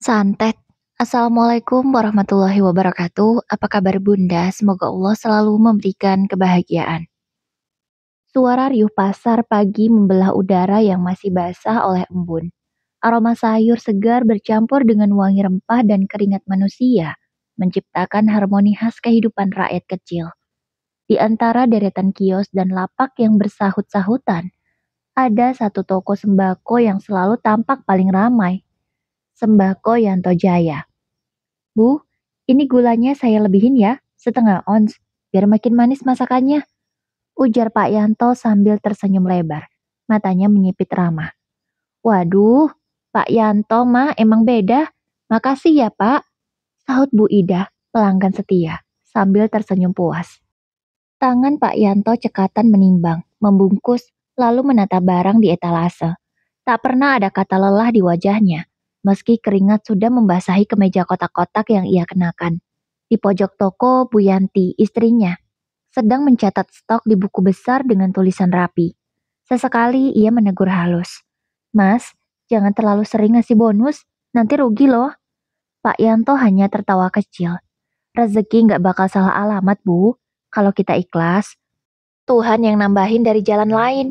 Santet. Assalamualaikum warahmatullahi wabarakatuh. Apa kabar Bunda? Semoga Allah selalu memberikan kebahagiaan. Suara riuh pasar pagi membelah udara yang masih basah oleh embun. Aroma sayur segar bercampur dengan wangi rempah dan keringat manusia, menciptakan harmoni khas kehidupan rakyat kecil. Di antara deretan kios dan lapak yang bersahut-sahutan, ada satu toko sembako yang selalu tampak paling ramai. Sembako Yanto Jaya. Bu, ini gulanya saya lebihin ya, setengah ons, biar makin manis masakannya. Ujar Pak Yanto sambil tersenyum lebar. Matanya menyipit ramah. Waduh, Pak Yanto mah emang beda. Makasih ya Pak, sahut Bu Ida, pelanggan setia, sambil tersenyum puas. Tangan Pak Yanto cekatan menimbang, membungkus, lalu menata barang di etalase. Tak pernah ada kata lelah di wajahnya, meski keringat sudah membasahi kemeja kotak-kotak yang ia kenakan. Di pojok toko, Bu Yanti, istrinya, sedang mencatat stok di buku besar dengan tulisan rapi. Sesekali ia menegur halus. Mas, jangan terlalu sering ngasih bonus, nanti rugi loh. Pak Yanto hanya tertawa kecil. Rezeki nggak bakal salah alamat, Bu. Kalau kita ikhlas, Tuhan yang nambahin dari jalan lain.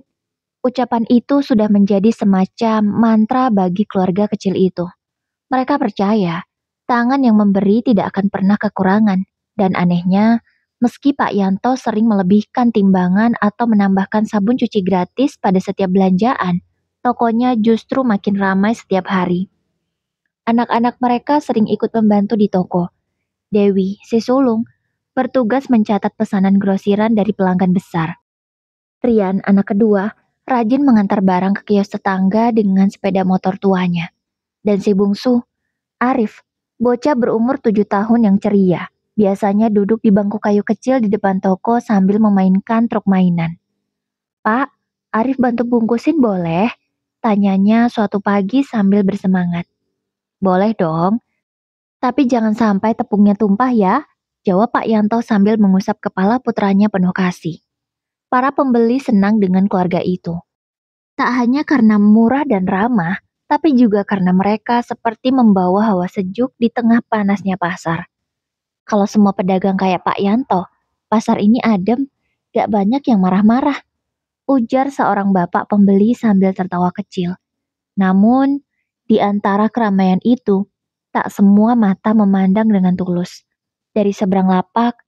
Ucapan itu sudah menjadi semacam mantra bagi keluarga kecil itu. Mereka percaya, tangan yang memberi tidak akan pernah kekurangan. Dan anehnya, meski Pak Yanto sering melebihkan timbangan atau menambahkan sabun cuci gratis pada setiap belanjaan, tokonya justru makin ramai setiap hari. Anak-anak mereka sering ikut membantu di toko. Dewi, si sulung, bertugas mencatat pesanan grosiran dari pelanggan besar. Rian, anak kedua, rajin mengantar barang ke kios tetangga dengan sepeda motor tuanya. Dan si bungsu, Arif, bocah berumur 7 tahun yang ceria, biasanya duduk di bangku kayu kecil di depan toko sambil memainkan truk mainan. Pak, Arif bantu bungkusin boleh? Tanyanya suatu pagi sambil bersemangat. Boleh dong, tapi jangan sampai tepungnya tumpah ya, jawab Pak Yanto sambil mengusap kepala putranya penuh kasih. Para pembeli senang dengan keluarga itu. Tak hanya karena murah dan ramah, tapi juga karena mereka seperti membawa hawa sejuk di tengah panasnya pasar. Kalau semua pedagang kayak Pak Yanto, pasar ini adem, gak banyak yang marah-marah, ujar seorang bapak pembeli sambil tertawa kecil. Namun, di antara keramaian itu, tak semua mata memandang dengan tulus. Dari seberang lapak,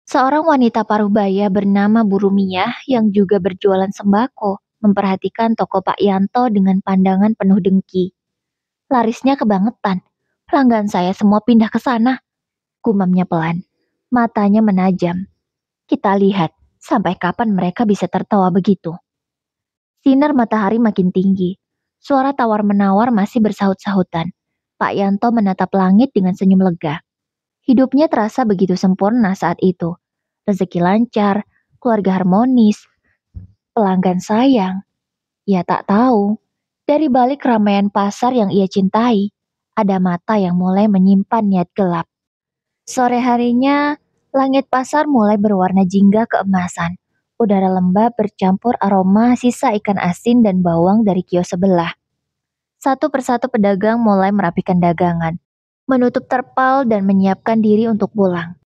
seorang wanita parubaya bernama Bu Rumiah yang juga berjualan sembako memperhatikan toko Pak Yanto dengan pandangan penuh dengki. Larisnya kebangetan. Pelanggan saya semua pindah ke sana. Gumamnya pelan. Matanya menajam. Kita lihat sampai kapan mereka bisa tertawa begitu. Sinar matahari makin tinggi. Suara tawar-menawar masih bersahut-sahutan. Pak Yanto menatap langit dengan senyum lega. Hidupnya terasa begitu sempurna saat itu. Rezeki lancar, keluarga harmonis, pelanggan sayang. Ia tak tahu, dari balik keramaian pasar yang ia cintai, ada mata yang mulai menyimpan niat gelap. Sore harinya, langit pasar mulai berwarna jingga keemasan. Udara lembab bercampur aroma sisa ikan asin dan bawang dari kios sebelah. Satu persatu pedagang mulai merapikan dagangan, menutup terpal dan menyiapkan diri untuk pulang.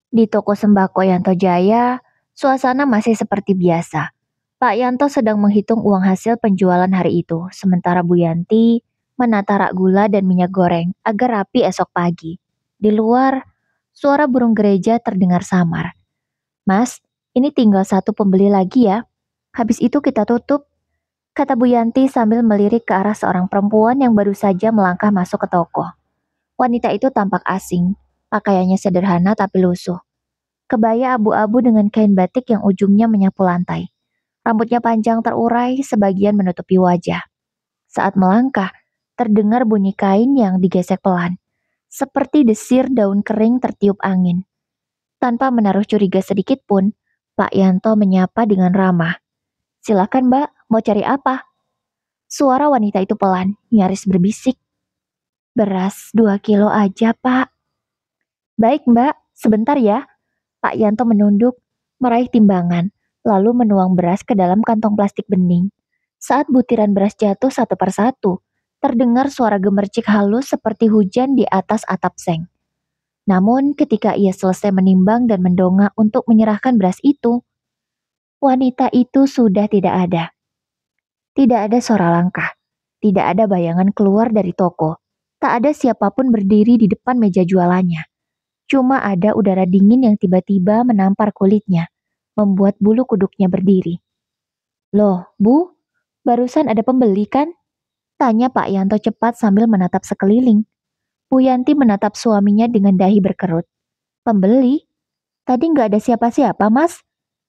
Di toko sembako Yanto Jaya, suasana masih seperti biasa. Pak Yanto sedang menghitung uang hasil penjualan hari itu, sementara Bu Yanti menata rak gula dan minyak goreng agar rapi esok pagi. Di luar, suara burung gereja terdengar samar. Mas, ini tinggal satu pembeli lagi ya. Habis itu kita tutup, kata Bu Yanti sambil melirik ke arah seorang perempuan yang baru saja melangkah masuk ke toko. Wanita itu tampak asing, pakaiannya sederhana tapi lusuh. Kebaya abu-abu dengan kain batik yang ujungnya menyapu lantai. Rambutnya panjang terurai, sebagian menutupi wajah. Saat melangkah, terdengar bunyi kain yang digesek pelan, seperti desir daun kering tertiup angin. Tanpa menaruh curiga sedikit pun, Pak Yanto menyapa dengan ramah. Silakan Mbak, mau cari apa? Suara wanita itu pelan, nyaris berbisik. Beras 2 kilo aja, Pak. Baik, Mbak. Sebentar ya. Pak Yanto menunduk, meraih timbangan, lalu menuang beras ke dalam kantong plastik bening. Saat butiran beras jatuh satu persatu, Terdengar suara gemercik halus seperti hujan di atas atap seng. Namun ketika ia selesai menimbang dan mendongak untuk menyerahkan beras itu, wanita itu sudah tidak ada. Tidak ada suara langkah, tidak ada bayangan keluar dari toko. Tak ada siapapun berdiri di depan meja jualannya. Cuma ada udara dingin yang tiba-tiba menampar kulitnya, membuat bulu kuduknya berdiri. Loh, Bu, barusan ada pembeli kan? Tanya Pak Yanto cepat sambil menatap sekeliling. Bu Yanti menatap suaminya dengan dahi berkerut. Pembeli? Tadi nggak ada siapa-siapa, Mas.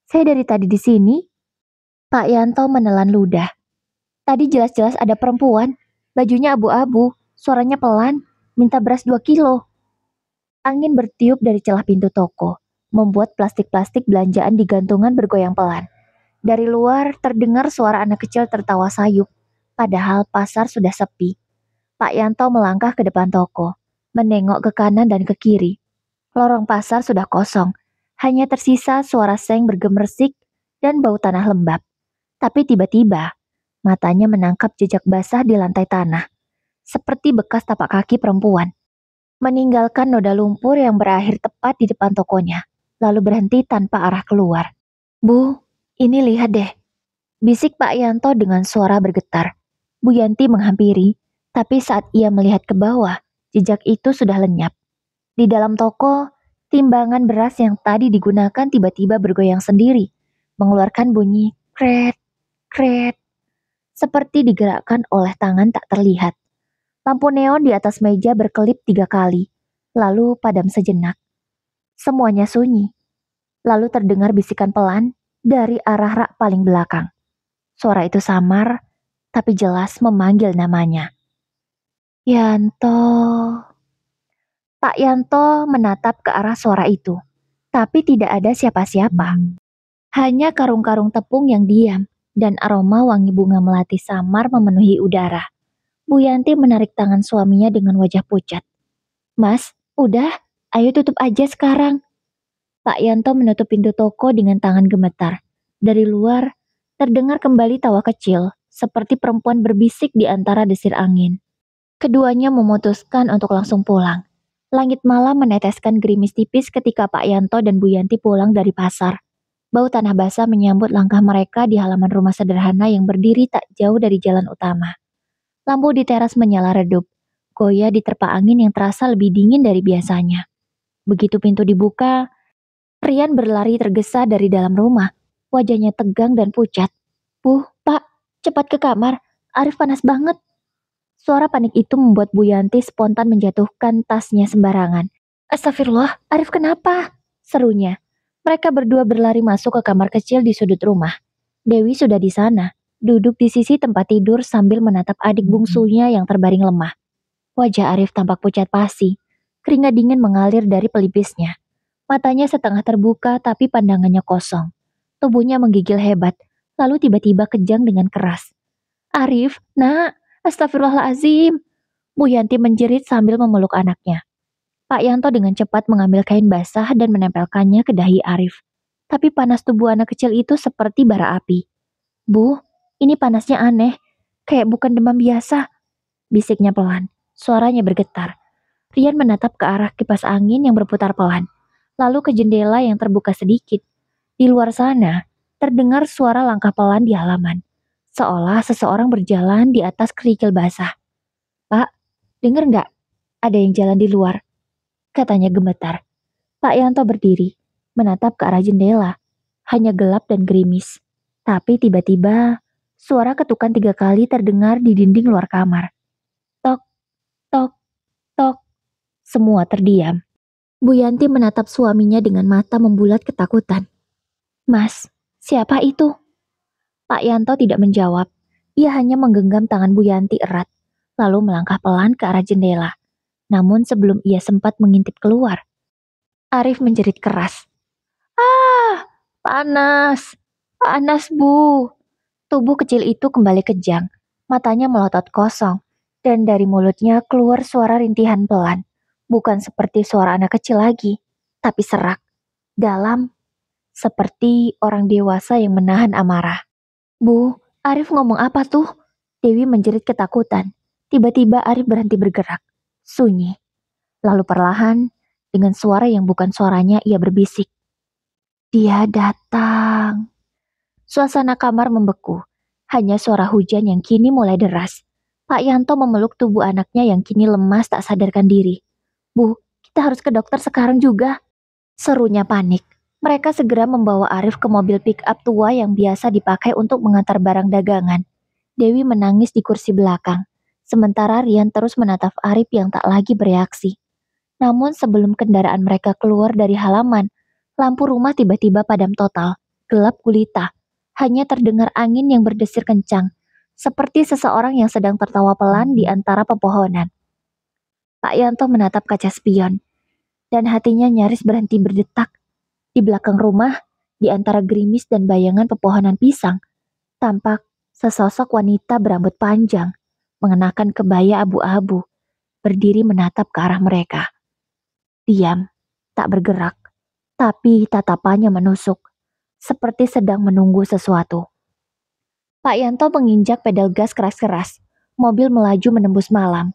Saya dari tadi di sini. Pak Yanto menelan ludah. Tadi jelas-jelas ada perempuan. Bajunya abu-abu, suaranya pelan, minta beras 2 kilo. Angin bertiup dari celah pintu toko, membuat plastik-plastik belanjaan di gantungan bergoyang pelan. Dari luar terdengar suara anak kecil tertawa sayup, padahal pasar sudah sepi. Pak Yanto melangkah ke depan toko, menengok ke kanan dan ke kiri. Lorong pasar sudah kosong, hanya tersisa suara seng bergemersik dan bau tanah lembab. Tapi tiba-tiba, matanya menangkap jejak basah di lantai tanah, seperti bekas tapak kaki perempuan. Meninggalkan noda lumpur yang berakhir tepat di depan tokonya, lalu berhenti tanpa arah keluar. Bu, ini lihat deh, bisik Pak Yanto dengan suara bergetar. Bu Yanti menghampiri, tapi saat ia melihat ke bawah, jejak itu sudah lenyap. Di dalam toko, timbangan beras yang tadi digunakan tiba-tiba bergoyang sendiri, mengeluarkan bunyi kret, kret, seperti digerakkan oleh tangan tak terlihat. Lampu neon di atas meja berkelip 3 kali, lalu padam sejenak. Semuanya sunyi. Lalu terdengar bisikan pelan dari arah rak paling belakang. Suara itu samar, tapi jelas memanggil namanya. Yanto. Pak Yanto menatap ke arah suara itu, tapi tidak ada siapa-siapa. Hanya karung-karung tepung yang diam, dan aroma wangi bunga melati samar memenuhi udara. Bu Yanti menarik tangan suaminya dengan wajah pucat. Mas, udah, ayo tutup aja sekarang. Pak Yanto menutup pintu toko dengan tangan gemetar. Dari luar, terdengar kembali tawa kecil, seperti perempuan berbisik di antara desir angin. Keduanya memutuskan untuk langsung pulang. Langit malam meneteskan gerimis tipis ketika Pak Yanto dan Bu Yanti pulang dari pasar. Bau tanah basah menyambut langkah mereka di halaman rumah sederhana yang berdiri tak jauh dari jalan utama. Lampu di teras menyala redup, goyah diterpa angin yang terasa lebih dingin dari biasanya. Begitu pintu dibuka, Rian berlari tergesa dari dalam rumah. Wajahnya tegang dan pucat. Bu, Pak, cepat ke kamar. Arif panas banget. Suara panik itu membuat Bu Yanti spontan menjatuhkan tasnya sembarangan. Astagfirullah, Arif kenapa? Serunya. Mereka berdua berlari masuk ke kamar kecil di sudut rumah. Dewi sudah di sana, duduk di sisi tempat tidur sambil menatap adik bungsunya yang terbaring lemah. Wajah Arif tampak pucat pasi. Keringat dingin mengalir dari pelipisnya. Matanya setengah terbuka tapi pandangannya kosong. Tubuhnya menggigil hebat, lalu tiba-tiba kejang dengan keras. Arif, nak, astagfirullahalazim. Bu Yanti menjerit sambil memeluk anaknya. Pak Yanto dengan cepat mengambil kain basah dan menempelkannya ke dahi Arif. Tapi panas tubuh anak kecil itu seperti bara api. Bu, ini panasnya aneh, kayak bukan demam biasa. Bisiknya pelan, suaranya bergetar. Rian menatap ke arah kipas angin yang berputar pelan, lalu ke jendela yang terbuka sedikit. Di luar sana, terdengar suara langkah pelan di halaman, seolah seseorang berjalan di atas kerikil basah. Pak, denger nggak? Ada yang jalan di luar, katanya gemetar. Pak Yanto berdiri, menatap ke arah jendela. Hanya gelap dan gerimis. Tapi tiba-tiba, suara ketukan 3 kali terdengar di dinding luar kamar. Tok, tok, tok. Semua terdiam. Bu Yanti menatap suaminya dengan mata membulat ketakutan. Mas, siapa itu? Pak Yanto tidak menjawab. Ia hanya menggenggam tangan Bu Yanti erat, lalu melangkah pelan ke arah jendela. Namun sebelum ia sempat mengintip keluar, Arif menjerit keras. Ah, panas, panas Bu. Tubuh kecil itu kembali kejang, matanya melotot kosong, dan dari mulutnya keluar suara rintihan pelan. Bukan seperti suara anak kecil lagi, tapi serak, dalam, seperti orang dewasa yang menahan amarah. Bu, Arif ngomong apa tuh? Dewi menjerit ketakutan. Tiba-tiba Arif berhenti bergerak. Sunyi. Lalu perlahan, dengan suara yang bukan suaranya, ia berbisik. Dia datang. Suasana kamar membeku. Hanya suara hujan yang kini mulai deras. Pak Yanto memeluk tubuh anaknya yang kini lemas tak sadarkan diri. Bu, kita harus ke dokter sekarang juga. Serunya panik. Mereka segera membawa Arif ke mobil pick-up tua yang biasa dipakai untuk mengantar barang dagangan. Dewi menangis di kursi belakang. Sementara Rian terus menatap Arif yang tak lagi bereaksi. Namun sebelum kendaraan mereka keluar dari halaman, lampu rumah tiba-tiba padam total, gelap gulita. Hanya terdengar angin yang berdesir kencang, seperti seseorang yang sedang tertawa pelan di antara pepohonan. Pak Yanto menatap kaca spion, dan hatinya nyaris berhenti berdetak. Di belakang rumah, di antara gerimis dan bayangan pepohonan pisang, tampak sesosok wanita berambut panjang, mengenakan kebaya abu-abu, berdiri menatap ke arah mereka. Diam, tak bergerak, tapi tatapannya menusuk, seperti sedang menunggu sesuatu. Pak Yanto menginjak pedal gas keras-keras. Mobil melaju menembus malam.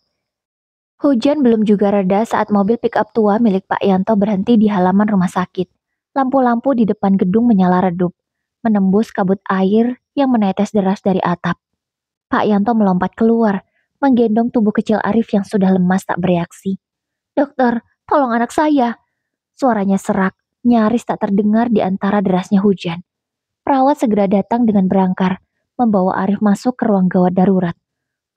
Hujan belum juga reda saat mobil pick-up tua milik Pak Yanto berhenti di halaman rumah sakit. Lampu-lampu di depan gedung menyala redup, menembus kabut air yang menetes deras dari atap. Pak Yanto melompat keluar, menggendong tubuh kecil Arif yang sudah lemas tak bereaksi. "Dokter, tolong anak saya!" Suaranya serak, nyaris tak terdengar di antara derasnya hujan. Perawat segera datang dengan berangkar, membawa Arif masuk ke ruang gawat darurat.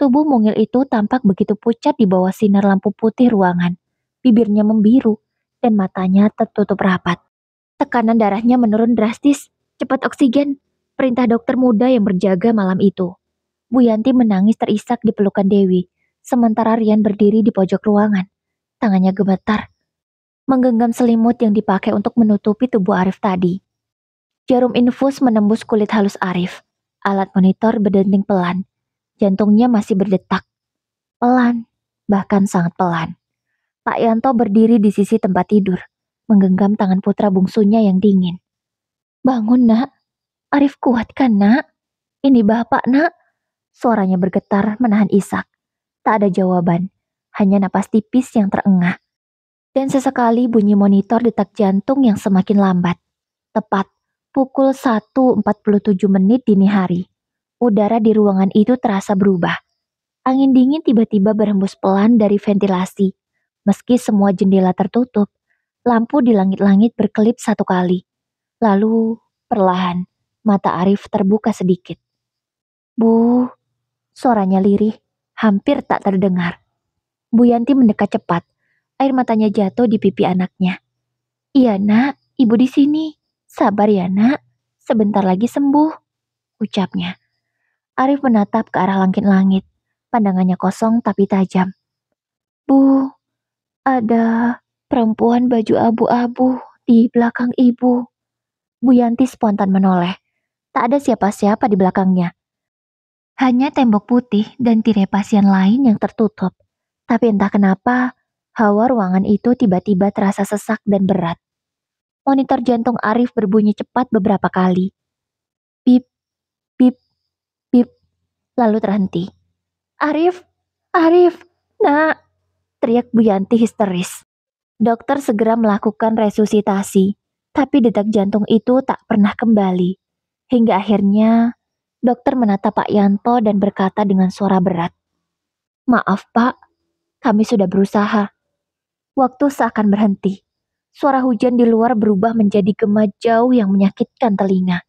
Tubuh mungil itu tampak begitu pucat di bawah sinar lampu putih ruangan. Bibirnya membiru, dan matanya tertutup rapat. Tekanan darahnya menurun drastis. "Cepat oksigen," perintah dokter muda yang berjaga malam itu. Bu Yanti menangis terisak di pelukan Dewi, sementara Rian berdiri di pojok ruangan. Tangannya gemetar, menggenggam selimut yang dipakai untuk menutupi tubuh Arif tadi. Jarum infus menembus kulit halus Arif. Alat monitor berdenting pelan. Jantungnya masih berdetak. Pelan, bahkan sangat pelan. Pak Yanto berdiri di sisi tempat tidur, menggenggam tangan putra bungsunya yang dingin. "Bangun, nak. Arif kuat kan, nak? Ini bapak, nak." Suaranya bergetar menahan isak. Tak ada jawaban, hanya napas tipis yang terengah. Dan sesekali bunyi monitor detak jantung yang semakin lambat. Tepat pukul 1.47 dini hari. Udara di ruangan itu terasa berubah. Angin dingin tiba-tiba berhembus pelan dari ventilasi. Meski semua jendela tertutup, lampu di langit-langit berkelip satu kali. Lalu, perlahan, mata Arif terbuka sedikit. "Bu," suaranya lirih, hampir tak terdengar. Bu Yanti mendekat cepat. Air matanya jatuh di pipi anaknya. "Iya, nak, ibu di sini. Sabar ya, nak. Sebentar lagi sembuh," ucapnya. Arif menatap ke arah langit-langit. Pandangannya kosong tapi tajam. "Bu, ada perempuan baju abu-abu di belakang ibu." Bu Yanti spontan menoleh. Tak ada siapa-siapa di belakangnya. Hanya tembok putih dan tirai pasien lain yang tertutup. Tapi entah kenapa, hawa ruangan itu tiba-tiba terasa sesak dan berat. Monitor jantung Arif berbunyi cepat beberapa kali. Bip, bip, bip, lalu terhenti. "Arif, Arif, nak!" teriak Bu Yanti histeris. Dokter segera melakukan resusitasi, tapi detak jantung itu tak pernah kembali. Hingga akhirnya, dokter menatap Pak Yanto dan berkata dengan suara berat, "Maaf, Pak, kami sudah berusaha." Waktu seakan berhenti. Suara hujan di luar berubah menjadi gema jauh yang menyakitkan telinga.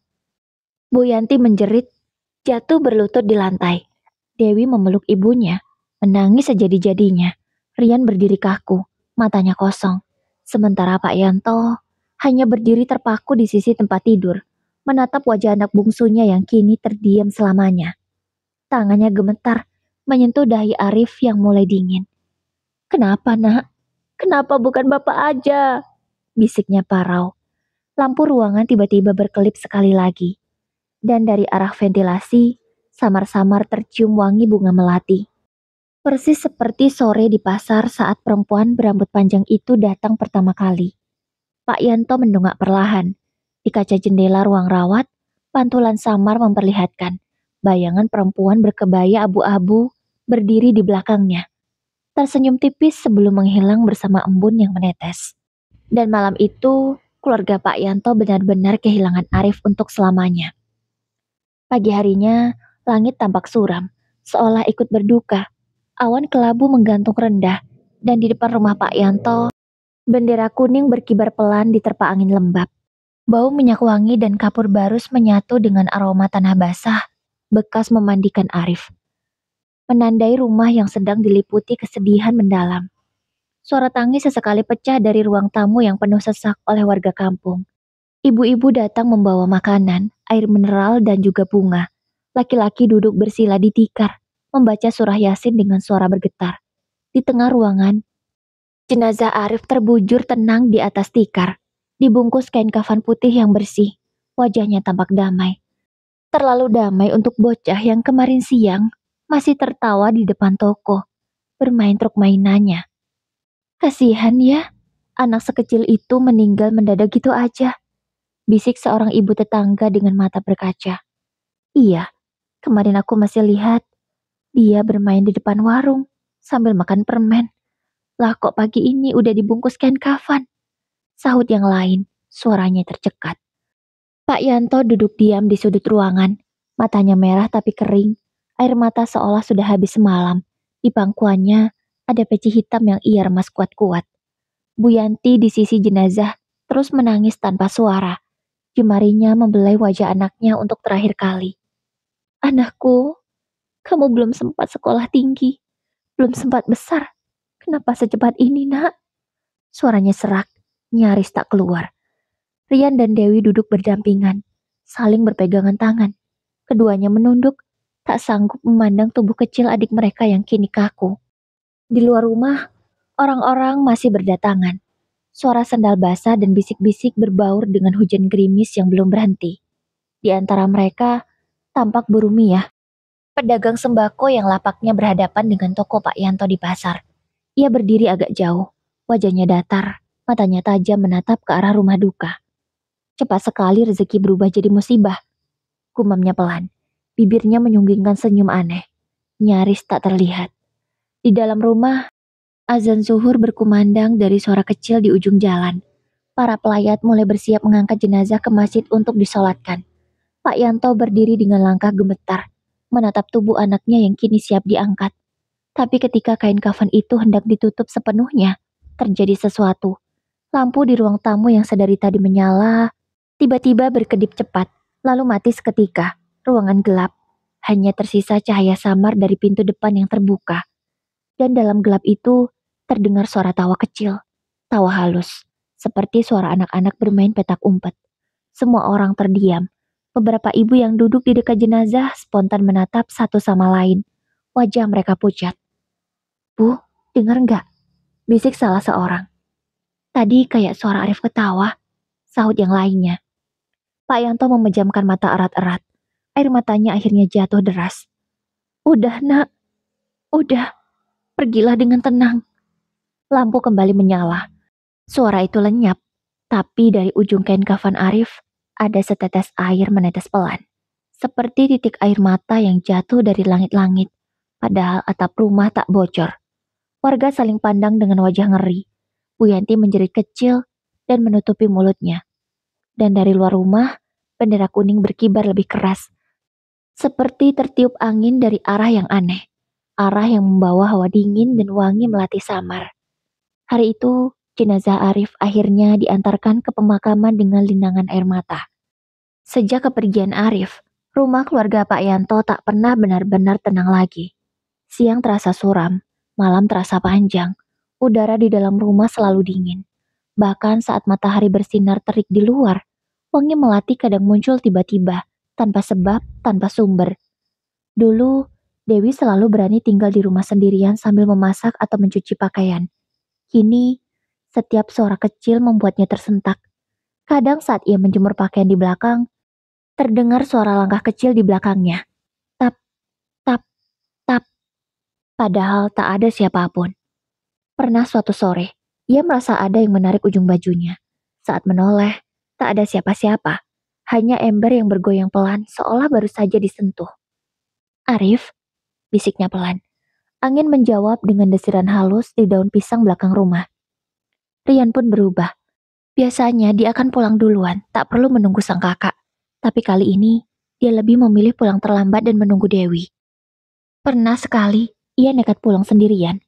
Bu Yanti menjerit, jatuh berlutut di lantai. Dewi memeluk ibunya, menangis sejadi-jadinya. Rian berdiri kaku, matanya kosong. Sementara Pak Yanto hanya berdiri terpaku di sisi tempat tidur, menatap wajah anak bungsunya yang kini terdiam selamanya. Tangannya gemetar, menyentuh dahi Arif yang mulai dingin. "Kenapa, nak? Kenapa bukan bapak aja?" bisiknya parau. Lampu ruangan tiba-tiba berkelip sekali lagi. Dan dari arah ventilasi, samar-samar tercium wangi bunga melati. Persis seperti sore di pasar saat perempuan berambut panjang itu datang pertama kali. Pak Yanto mendongak perlahan. Di kaca jendela ruang rawat, pantulan samar memperlihatkan bayangan perempuan berkebaya abu-abu berdiri di belakangnya, tersenyum tipis sebelum menghilang bersama embun yang menetes. Dan malam itu, keluarga Pak Yanto benar-benar kehilangan Arif untuk selamanya. Pagi harinya, langit tampak suram, seolah ikut berduka. Awan kelabu menggantung rendah, dan di depan rumah Pak Yanto, bendera kuning berkibar pelan diterpa angin lembab. Bau minyak wangi dan kapur barus menyatu dengan aroma tanah basah, bekas memandikan Arif. Menandai rumah yang sedang diliputi kesedihan mendalam. Suara tangis sesekali pecah dari ruang tamu yang penuh sesak oleh warga kampung. Ibu-ibu datang membawa makanan, air mineral, dan juga bunga. Laki-laki duduk bersila di tikar, membaca surah Yasin dengan suara bergetar. Di tengah ruangan, jenazah Arif terbujur tenang di atas tikar, dibungkus kain kafan putih yang bersih. Wajahnya tampak damai. Terlalu damai untuk bocah yang kemarin siang masih tertawa di depan toko, bermain truk mainannya. Kasihan ya, anak sekecil itu meninggal mendadak gitu aja. Bisik seorang ibu tetangga dengan mata berkaca. Iya, kemarin aku masih lihat dia bermain di depan warung sambil makan permen. Lah kok pagi ini udah dibungkus kain kafan? Sahut yang lain, suaranya tercekat. Pak Yanto duduk diam di sudut ruangan, matanya merah tapi kering, air mata seolah sudah habis semalam. Di pangkuannya ada peci hitam yang ia remas kuat-kuat. Bu Yanti di sisi jenazah terus menangis tanpa suara. Jemarinya membelai wajah anaknya untuk terakhir kali. Anakku, kamu belum sempat sekolah tinggi, belum sempat besar. Kenapa secepat ini, nak? Suaranya serak, nyaris tak keluar. Rian dan Dewi duduk berdampingan, saling berpegangan tangan. Keduanya menunduk, tak sanggup memandang tubuh kecil adik mereka yang kini kaku. Di luar rumah, orang-orang masih berdatangan. Suara sandal basah dan bisik-bisik berbaur dengan hujan gerimis yang belum berhenti. Di antara mereka, tampak Bu Rumiah, pedagang sembako yang lapaknya berhadapan dengan toko Pak Yanto di pasar. Ia berdiri agak jauh, wajahnya datar, matanya tajam menatap ke arah rumah duka. Cepat sekali rezeki berubah jadi musibah. Gumamnya pelan, bibirnya menyunggingkan senyum aneh, nyaris tak terlihat. Di dalam rumah, azan zuhur berkumandang dari suara kecil di ujung jalan. Para pelayat mulai bersiap mengangkat jenazah ke masjid untuk disolatkan. Pak Yanto berdiri dengan langkah gemetar, menatap tubuh anaknya yang kini siap diangkat. Tapi ketika kain kafan itu hendak ditutup sepenuhnya, terjadi sesuatu. Lampu di ruang tamu yang sedari tadi menyala, tiba-tiba berkedip cepat, lalu mati seketika. Ruangan gelap, hanya tersisa cahaya samar dari pintu depan yang terbuka. Dan dalam gelap itu, terdengar suara tawa kecil, tawa halus, seperti suara anak-anak bermain petak umpet. Semua orang terdiam. Beberapa ibu yang duduk di dekat jenazah spontan menatap satu sama lain. Wajah mereka pucat. Bu, dengar nggak? Bisik salah seorang. Tadi kayak suara Arif ketawa, sahut yang lainnya. Pak Yanto memejamkan mata erat-erat. Air matanya akhirnya jatuh deras. Udah nak, udah, pergilah dengan tenang. Lampu kembali menyala. Suara itu lenyap, tapi dari ujung kain kafan Arif, ada setetes air menetes pelan. Seperti titik air mata yang jatuh dari langit-langit, padahal atap rumah tak bocor. Warga saling pandang dengan wajah ngeri. Bu Yanti menjerit kecil dan menutupi mulutnya. Dan dari luar rumah, bendera kuning berkibar lebih keras. Seperti tertiup angin dari arah yang aneh. Arah yang membawa hawa dingin dan wangi melati samar. Hari itu, jenazah Arif akhirnya diantarkan ke pemakaman dengan linangan air mata. Sejak kepergian Arif, rumah keluarga Pak Yanto tak pernah benar-benar tenang lagi. Siang terasa suram, malam terasa panjang. Udara di dalam rumah selalu dingin. Bahkan saat matahari bersinar terik di luar, wangi melati kadang muncul tiba-tiba, tanpa sebab, tanpa sumber. Dulu, Dewi selalu berani tinggal di rumah sendirian sambil memasak atau mencuci pakaian. Kini, setiap suara kecil membuatnya tersentak. Kadang saat ia menjemur pakaian di belakang, terdengar suara langkah kecil di belakangnya. Tap, tap, tap. Padahal tak ada siapapun. Pernah suatu sore, ia merasa ada yang menarik ujung bajunya. Saat menoleh, tak ada siapa-siapa. Hanya ember yang bergoyang pelan seolah baru saja disentuh. Arif, bisiknya pelan. Angin menjawab dengan desiran halus di daun pisang belakang rumah. Rian pun berubah. Biasanya dia akan pulang duluan, tak perlu menunggu sang kakak. Tapi kali ini, dia lebih memilih pulang terlambat dan menunggu Dewi. Pernah sekali, ia nekat pulang sendirian.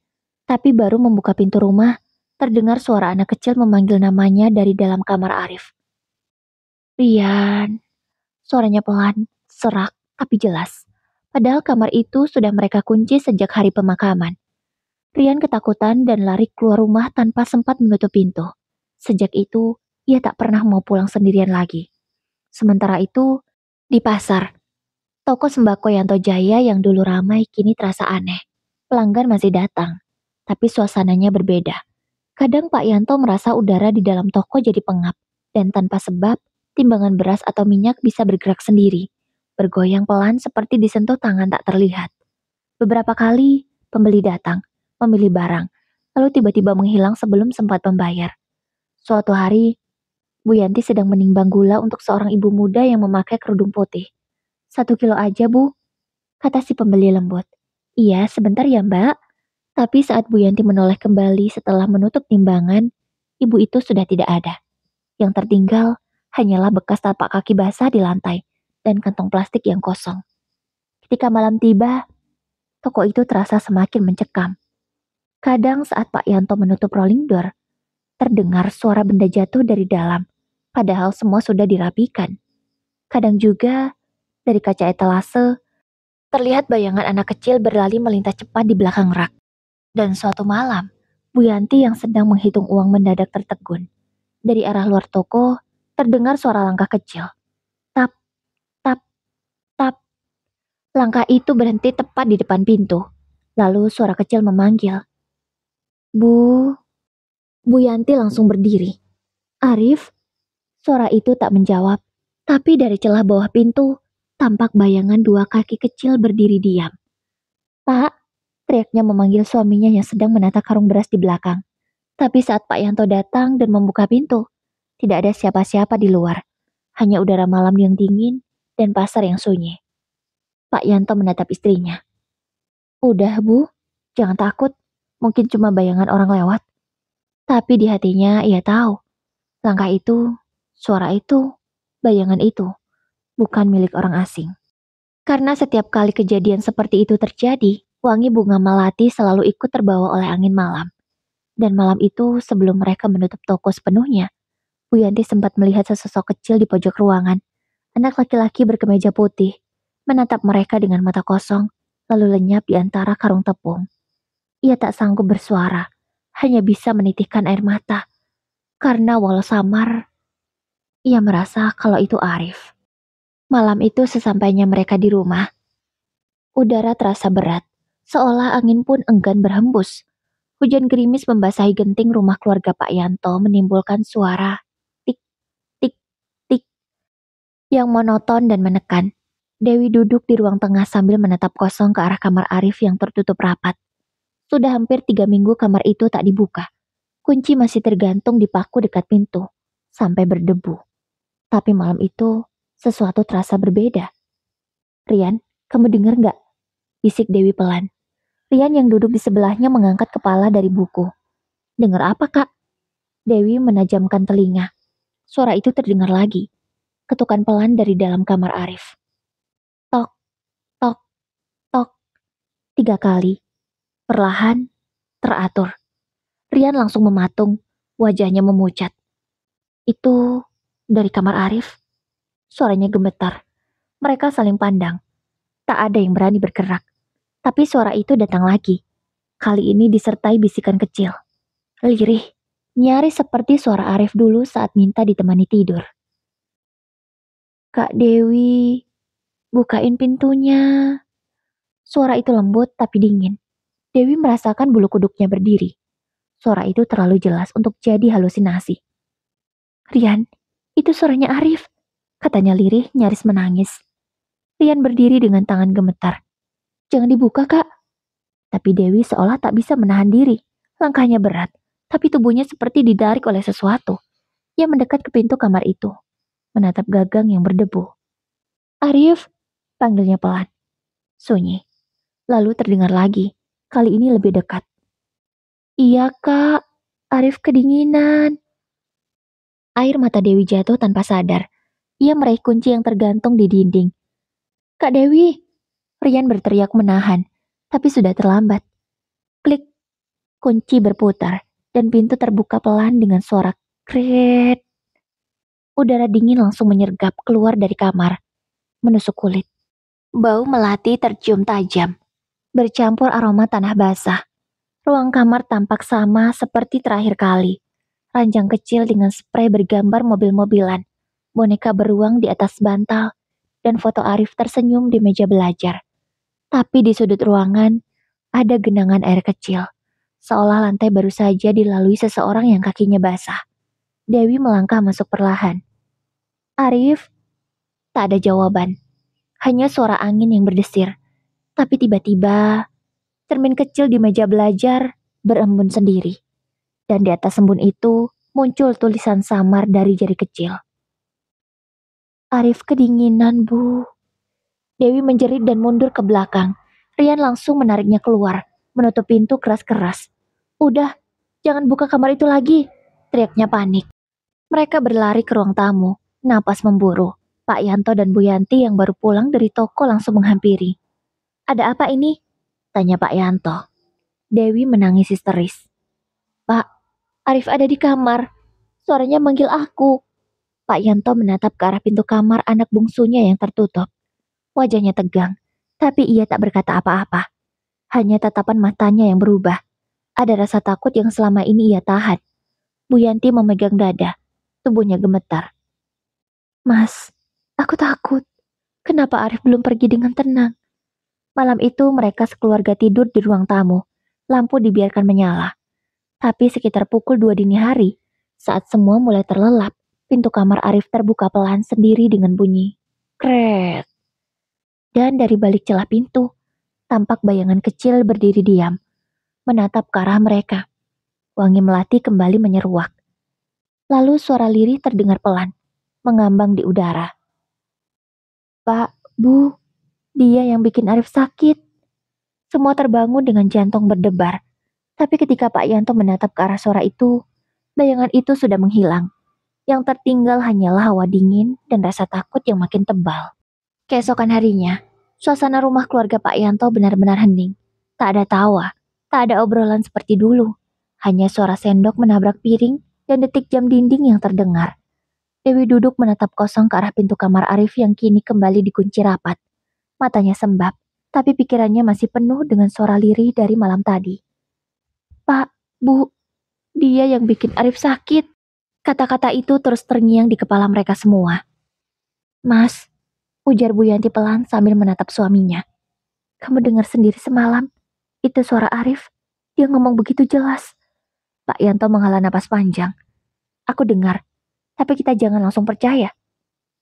Tapi baru membuka pintu rumah, terdengar suara anak kecil memanggil namanya dari dalam kamar Arif. Rian, suaranya pelan, serak, tapi jelas. Padahal kamar itu sudah mereka kunci sejak hari pemakaman. Rian ketakutan dan lari keluar rumah tanpa sempat menutup pintu. Sejak itu, ia tak pernah mau pulang sendirian lagi. Sementara itu, di pasar, toko sembako Yanto Jaya yang dulu ramai kini terasa aneh. Pelanggan masih datang, tapi suasananya berbeda. Kadang Pak Yanto merasa udara di dalam toko jadi pengap, dan tanpa sebab, timbangan beras atau minyak bisa bergerak sendiri, bergoyang pelan seperti disentuh tangan tak terlihat. Beberapa kali, pembeli datang, memilih barang, lalu tiba-tiba menghilang sebelum sempat membayar. Suatu hari, Bu Yanti sedang menimbang gula untuk seorang ibu muda yang memakai kerudung putih. 1 kilo aja, Bu, kata si pembeli lembut. Iya, sebentar ya, Mbak. Tapi saat Bu Yanti menoleh kembali setelah menutup timbangan, ibu itu sudah tidak ada. Yang tertinggal hanyalah bekas tapak kaki basah di lantai dan kantong plastik yang kosong. Ketika malam tiba, toko itu terasa semakin mencekam. Kadang saat Pak Yanto menutup rolling door, terdengar suara benda jatuh dari dalam, padahal semua sudah dirapikan. Kadang juga, dari kaca etalase, terlihat bayangan anak kecil berlari melintas cepat di belakang rak. Dan suatu malam, Bu Yanti yang sedang menghitung uang mendadak tertegun. Dari arah luar toko, terdengar suara langkah kecil. Tap, tap, tap. Langkah itu berhenti tepat di depan pintu. Lalu suara kecil memanggil. Bu, Bu Yanti langsung berdiri. Arif, suara itu tak menjawab. Tapi dari celah bawah pintu, tampak bayangan 2 kaki kecil berdiri diam. Pak, teriaknya memanggil suaminya yang sedang menata karung beras di belakang. Tapi saat Pak Yanto datang dan membuka pintu, tidak ada siapa-siapa di luar. Hanya udara malam yang dingin dan pasar yang sunyi. Pak Yanto menatap istrinya. Udah, Bu, jangan takut. Mungkin cuma bayangan orang lewat. Tapi di hatinya ia tahu, langkah itu, suara itu, bayangan itu, bukan milik orang asing. Karena setiap kali kejadian seperti itu terjadi, wangi bunga melati selalu ikut terbawa oleh angin malam. Dan malam itu, sebelum mereka menutup toko sepenuhnya, Bu Yanti sempat melihat sesosok kecil di pojok ruangan. Anak laki-laki berkemeja putih, menatap mereka dengan mata kosong, lalu lenyap di antara karung tepung. Ia tak sanggup bersuara, hanya bisa menitikkan air mata. Karena walau samar, ia merasa kalau itu Arif. Malam itu sesampainya mereka di rumah, udara terasa berat, seolah angin pun enggan berhembus. Hujan gerimis membasahi genting rumah keluarga Pak Yanto menimbulkan suara tik, tik, tik yang monoton dan menekan. Dewi duduk di ruang tengah sambil menatap kosong ke arah kamar Arif yang tertutup rapat. Sudah hampir 3 minggu kamar itu tak dibuka. Kunci masih tergantung di paku dekat pintu, sampai berdebu. Tapi malam itu, sesuatu terasa berbeda. Rian, kamu dengar nggak? Bisik Dewi pelan. Rian yang duduk di sebelahnya mengangkat kepala dari buku. Dengar apa, Kak? Dewi menajamkan telinga. Suara itu terdengar lagi. Ketukan pelan dari dalam kamar Arif. Tok, tok, tok. 3 kali. Perlahan, teratur. Rian langsung mematung, wajahnya memucat. Itu dari kamar Arif. Suaranya gemetar. Mereka saling pandang. Tak ada yang berani bergerak. Tapi suara itu datang lagi. Kali ini disertai bisikan kecil. Lirih, nyaris seperti suara Arif dulu saat minta ditemani tidur. Kak Dewi, bukain pintunya. Suara itu lembut tapi dingin. Dewi merasakan bulu kuduknya berdiri. Suara itu terlalu jelas untuk jadi halusinasi. Rian, itu suaranya Arif, katanya lirih nyaris menangis. Rian berdiri dengan tangan gemetar. Jangan dibuka, Kak. Tapi Dewi seolah tak bisa menahan diri. Langkahnya berat, tapi tubuhnya seperti ditarik oleh sesuatu. Ia mendekat ke pintu kamar itu, menatap gagang yang berdebu. Arif, panggilnya pelan. Sunyi. Lalu terdengar lagi, kali ini lebih dekat. Iya kak, Arif kedinginan. Air mata Dewi jatuh tanpa sadar. Ia meraih kunci yang tergantung di dinding. Kak Dewi! Rian berteriak menahan, tapi sudah terlambat. Klik, kunci berputar, dan pintu terbuka pelan dengan suara kret. Udara dingin langsung menyergap keluar dari kamar, menusuk kulit. Bau melati tercium tajam, bercampur aroma tanah basah. Ruang kamar tampak sama seperti terakhir kali. Ranjang kecil dengan spray bergambar mobil-mobilan, boneka beruang di atas bantal, dan foto Arif tersenyum di meja belajar. Tapi di sudut ruangan, ada genangan air kecil, seolah lantai baru saja dilalui seseorang yang kakinya basah. Dewi melangkah masuk perlahan. Arif, tak ada jawaban. Hanya suara angin yang berdesir. Tapi tiba-tiba, cermin kecil di meja belajar berembun sendiri. Dan di atas embun itu, muncul tulisan samar dari jari kecil. Arif kedinginan, Bu. Dewi menjerit dan mundur ke belakang. Rian langsung menariknya keluar, menutup pintu keras-keras. Udah, jangan buka kamar itu lagi, teriaknya panik. Mereka berlari ke ruang tamu, napas memburu. Pak Yanto dan Bu Yanti yang baru pulang dari toko langsung menghampiri. Ada apa ini? Tanya Pak Yanto. Dewi menangis histeris. Pak, Arif ada di kamar. Suaranya manggil aku. Pak Yanto menatap ke arah pintu kamar anak bungsunya yang tertutup. Wajahnya tegang, tapi ia tak berkata apa-apa. Hanya tatapan matanya yang berubah. Ada rasa takut yang selama ini ia tahan. Bu Yanti memegang dada. Tubuhnya gemetar. Mas, aku takut. Kenapa Arif belum pergi dengan tenang? Malam itu mereka sekeluarga tidur di ruang tamu. Lampu dibiarkan menyala. Tapi sekitar pukul 2 dini hari, saat semua mulai terlelap, pintu kamar Arif terbuka pelan sendiri dengan bunyi kret. Dan dari balik celah pintu, tampak bayangan kecil berdiri diam, menatap ke arah mereka. Wangi melati kembali menyeruak. Lalu suara lirih terdengar pelan, mengambang di udara. Pak, Bu, dia yang bikin Arif sakit. Semua terbangun dengan jantung berdebar. Tapi ketika Pak Yanto menatap ke arah suara itu, bayangan itu sudah menghilang. Yang tertinggal hanyalah hawa dingin dan rasa takut yang makin tebal. Keesokan harinya, suasana rumah keluarga Pak Yanto benar-benar hening. Tak ada tawa, tak ada obrolan seperti dulu. Hanya suara sendok menabrak piring dan detik jam dinding yang terdengar. Dewi duduk menatap kosong ke arah pintu kamar Arif yang kini kembali dikunci rapat. Matanya sembab, tapi pikirannya masih penuh dengan suara lirih dari malam tadi. Pak, Bu, dia yang bikin Arif sakit. Kata-kata itu terus terngiang di kepala mereka semua. Mas, ujar Bu Yanti pelan sambil menatap suaminya. Kamu dengar sendiri semalam, itu suara Arif. Dia ngomong begitu jelas. Pak Yanto menghela napas panjang. Aku dengar, tapi kita jangan langsung percaya.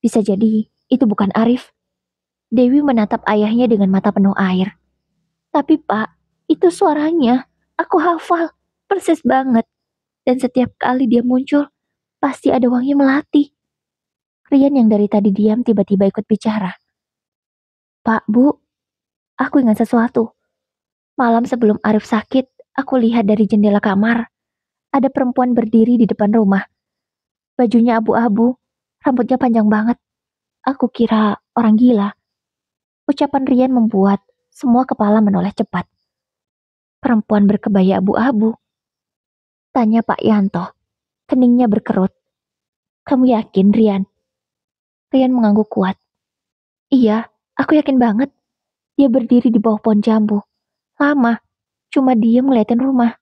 Bisa jadi itu bukan Arif. Dewi menatap ayahnya dengan mata penuh air. Tapi Pak, itu suaranya. Aku hafal, persis banget. Dan setiap kali dia muncul, pasti ada wangi melati. Rian yang dari tadi diam tiba-tiba ikut bicara. Pak, Bu, aku ingat sesuatu. Malam sebelum Arif sakit, aku lihat dari jendela kamar. Ada perempuan berdiri di depan rumah. Bajunya abu-abu, rambutnya panjang banget. Aku kira orang gila. Ucapan Rian membuat semua kepala menoleh cepat. Perempuan berkebaya abu-abu. Tanya Pak Yanto. Keningnya berkerut. Kamu yakin, Rian? Rian mengangguk kuat. Iya, aku yakin banget. Dia berdiri di bawah pohon jambu. Lama, cuma diam ngeliatin rumah.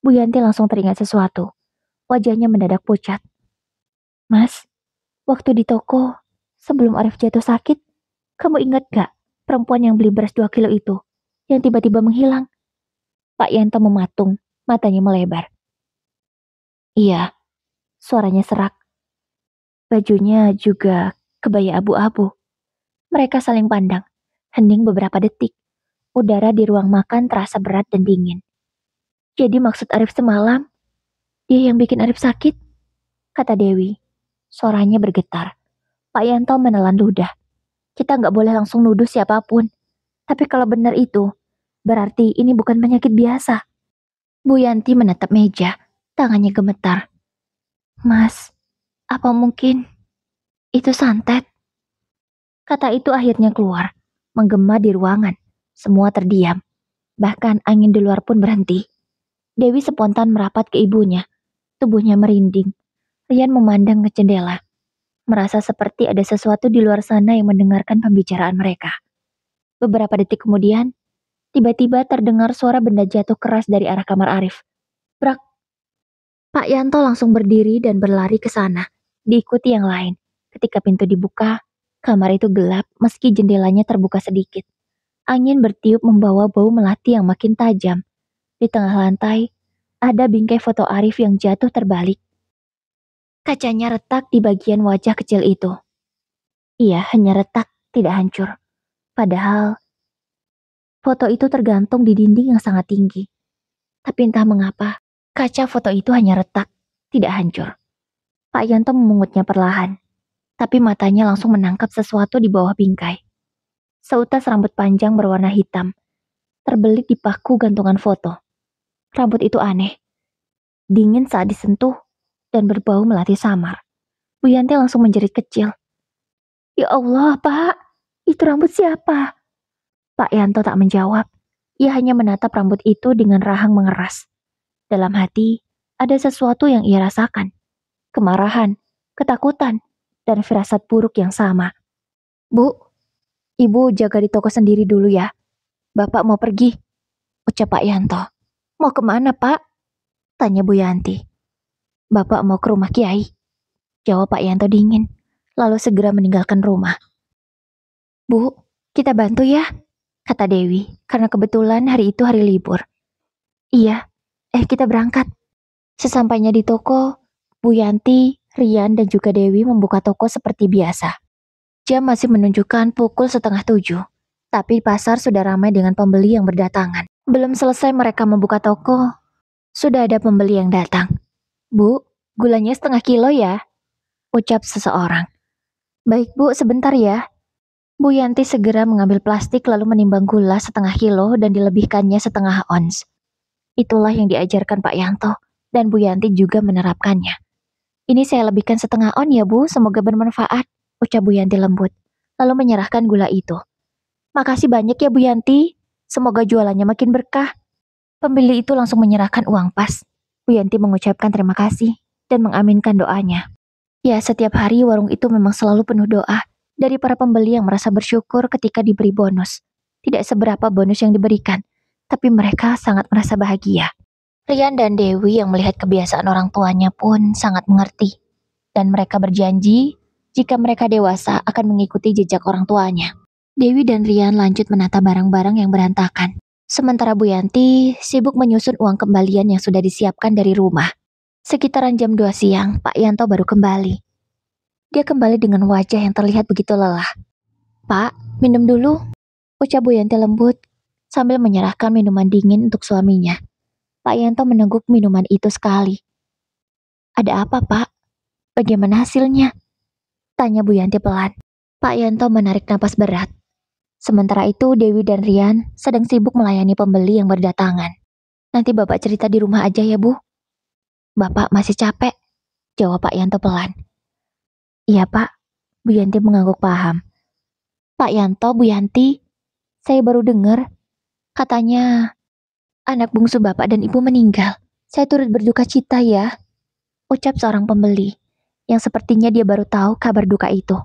Bu Yanti langsung teringat sesuatu. Wajahnya mendadak pucat. Mas, waktu di toko, sebelum Arif jatuh sakit, kamu ingat gak perempuan yang beli beras 2 kilo itu, yang tiba-tiba menghilang? Pak Yanto mematung, matanya melebar. Iya, suaranya serak. Bajunya juga kebaya abu-abu. Mereka saling pandang, hening beberapa detik. Udara di ruang makan terasa berat dan dingin. Jadi maksud Arif semalam, dia yang bikin Arif sakit? Kata Dewi. Suaranya bergetar. Pak Yanto menelan ludah. Kita nggak boleh langsung nuduh siapapun. Tapi kalau benar itu, Berarti ini bukan penyakit biasa. Bu Yanti menatap meja, tangannya gemetar. Mas, apa mungkin itu santet? Kata itu akhirnya keluar, menggema di ruangan. Semua terdiam, bahkan angin di luar pun berhenti. Dewi spontan merapat ke ibunya, tubuhnya merinding. Rian memandang ke jendela, merasa seperti ada sesuatu di luar sana yang mendengarkan pembicaraan mereka. Beberapa detik kemudian, tiba-tiba terdengar suara benda jatuh keras dari arah kamar Arif. Brak! Pak Yanto langsung berdiri dan berlari ke sana, diikuti yang lain. Ketika pintu dibuka, kamar itu gelap meski jendelanya terbuka sedikit. Angin bertiup membawa bau melati yang makin tajam. Di tengah lantai, ada bingkai foto Arif yang jatuh terbalik. Kacanya retak di bagian wajah kecil itu. Iya, hanya retak, tidak hancur. Padahal, foto itu tergantung di dinding yang sangat tinggi. Tapi entah mengapa, kaca foto itu hanya retak, tidak hancur. Pak Yanto memungutnya perlahan, tapi matanya langsung menangkap sesuatu di bawah bingkai. Seutas rambut panjang berwarna hitam, terbelit di paku gantungan foto. Rambut itu aneh, dingin saat disentuh, dan berbau melati samar. Bu Yanti langsung menjerit kecil. Ya Allah, Pak, itu rambut siapa? Pak Yanto tak menjawab. Ia hanya menatap rambut itu dengan rahang mengeras. Dalam hati, ada sesuatu yang ia rasakan. Kemarahan, ketakutan, dan firasat buruk yang sama. Bu, Ibu jaga di toko sendiri dulu ya. Bapak mau pergi, ucap Pak Yanto. Mau kemana, Pak? Tanya Bu Yanti. Bapak mau ke rumah Kiai, jawab Pak Yanto dingin, lalu segera meninggalkan rumah. Bu, kita bantu ya, kata Dewi, karena kebetulan hari itu hari libur. Iya, kita berangkat. Sesampainya di toko, Bu Yanti, Rian, dan juga Dewi membuka toko seperti biasa. Jam masih menunjukkan pukul 6:30, tapi pasar sudah ramai dengan pembeli yang berdatangan. Belum selesai mereka membuka toko, sudah ada pembeli yang datang. Bu, gulanya 0,5 kilo ya, ucap seseorang. Baik Bu, sebentar ya. Bu Yanti segera mengambil plastik lalu menimbang gula 0,5 kilo dan dilebihkannya 0,5 ons. Itulah yang diajarkan Pak Yanto, dan Bu Yanti juga menerapkannya. Ini saya lebihkan 0,5 on ya Bu, semoga bermanfaat, ucap Bu Yanti lembut, lalu menyerahkan gula itu. Makasih banyak ya Bu Yanti, semoga jualannya makin berkah. Pembeli itu langsung menyerahkan uang pas. Bu Yanti mengucapkan terima kasih dan mengaminkan doanya. Ya, setiap hari warung itu memang selalu penuh doa dari para pembeli yang merasa bersyukur ketika diberi bonus. Tidak seberapa bonus yang diberikan, tapi mereka sangat merasa bahagia. Rian dan Dewi yang melihat kebiasaan orang tuanya pun sangat mengerti. Dan mereka berjanji, jika mereka dewasa akan mengikuti jejak orang tuanya. Dewi dan Rian lanjut menata barang-barang yang berantakan. Sementara Bu Yanti sibuk menyusun uang kembalian yang sudah disiapkan dari rumah. Sekitaran jam 2 siang, Pak Yanto baru kembali. Dia kembali dengan wajah yang terlihat begitu lelah. Pak, minum dulu, ucap Bu Yanti lembut, sambil menyerahkan minuman dingin untuk suaminya. Pak Yanto meneguk minuman itu sekali. Ada apa, Pak? Bagaimana hasilnya? Tanya Bu Yanti pelan. Pak Yanto menarik napas berat. Sementara itu, Dewi dan Rian sedang sibuk melayani pembeli yang berdatangan. Nanti Bapak cerita di rumah aja ya, Bu. Bapak masih capek, jawab Pak Yanto pelan. Iya, Pak. Bu Yanti mengangguk paham. Pak Yanto, Bu Yanti, saya baru dengar. Katanya anak bungsu Bapak dan Ibu meninggal. Saya turut berduka cita ya, ucap seorang pembeli, yang sepertinya dia baru tahu kabar duka itu.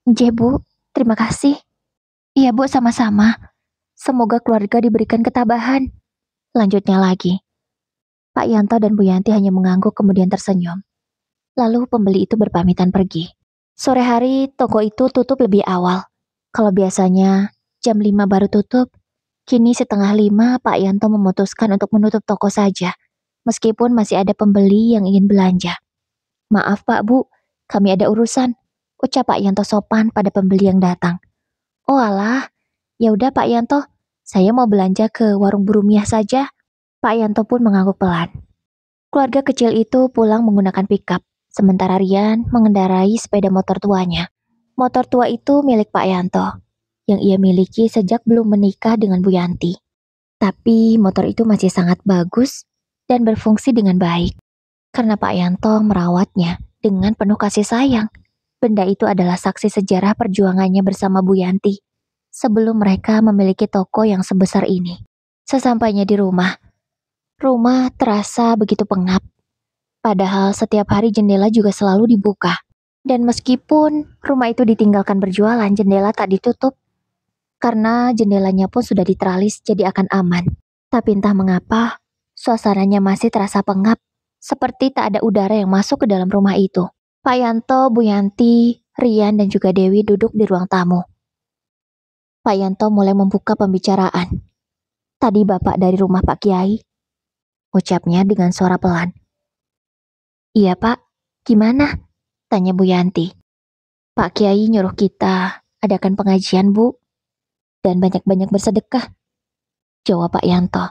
Nggih, Bu, terima kasih. Iya, Bu, sama-sama. Semoga keluarga diberikan ketabahan. Lanjutnya lagi. Pak Yanto dan Bu Yanti hanya mengangguk kemudian tersenyum. Lalu pembeli itu berpamitan pergi. Sore hari, toko itu tutup lebih awal. Kalau biasanya jam 5 baru tutup, kini 4:30 Pak Yanto memutuskan untuk menutup toko saja, meskipun masih ada pembeli yang ingin belanja. Maaf Pak Bu, kami ada urusan, ucap Pak Yanto sopan pada pembeli yang datang. Oh alah, ya udah Pak Yanto, saya mau belanja ke warung Burumiah saja. Pak Yanto pun mengangguk pelan. Keluarga kecil itu pulang menggunakan pickup, sementara Rian mengendarai sepeda motor tuanya. Motor tua itu milik Pak Yanto, yang ia miliki sejak belum menikah dengan Bu Yanti. Tapi motor itu masih sangat bagus dan berfungsi dengan baik. Karena Pak Yanto merawatnya dengan penuh kasih sayang. Benda itu adalah saksi sejarah perjuangannya bersama Bu Yanti sebelum mereka memiliki toko yang sebesar ini. Sesampainya di rumah terasa begitu pengap. Padahal setiap hari jendela juga selalu dibuka. Dan meskipun rumah itu ditinggalkan berjualan, jendela tak ditutup. Karena jendelanya pun sudah diteralis jadi akan aman. Tapi entah mengapa, suasananya masih terasa pengap. Seperti tak ada udara yang masuk ke dalam rumah itu. Pak Yanto, Bu Yanti, Rian, dan juga Dewi duduk di ruang tamu. Pak Yanto mulai membuka pembicaraan. Tadi Bapak dari rumah Pak Kiai, ucapnya dengan suara pelan. Iya Pak, gimana? Tanya Bu Yanti. Pak Kiai nyuruh kita adakan pengajian Bu, dan banyak-banyak bersedekah. Jawab Pak Yanto.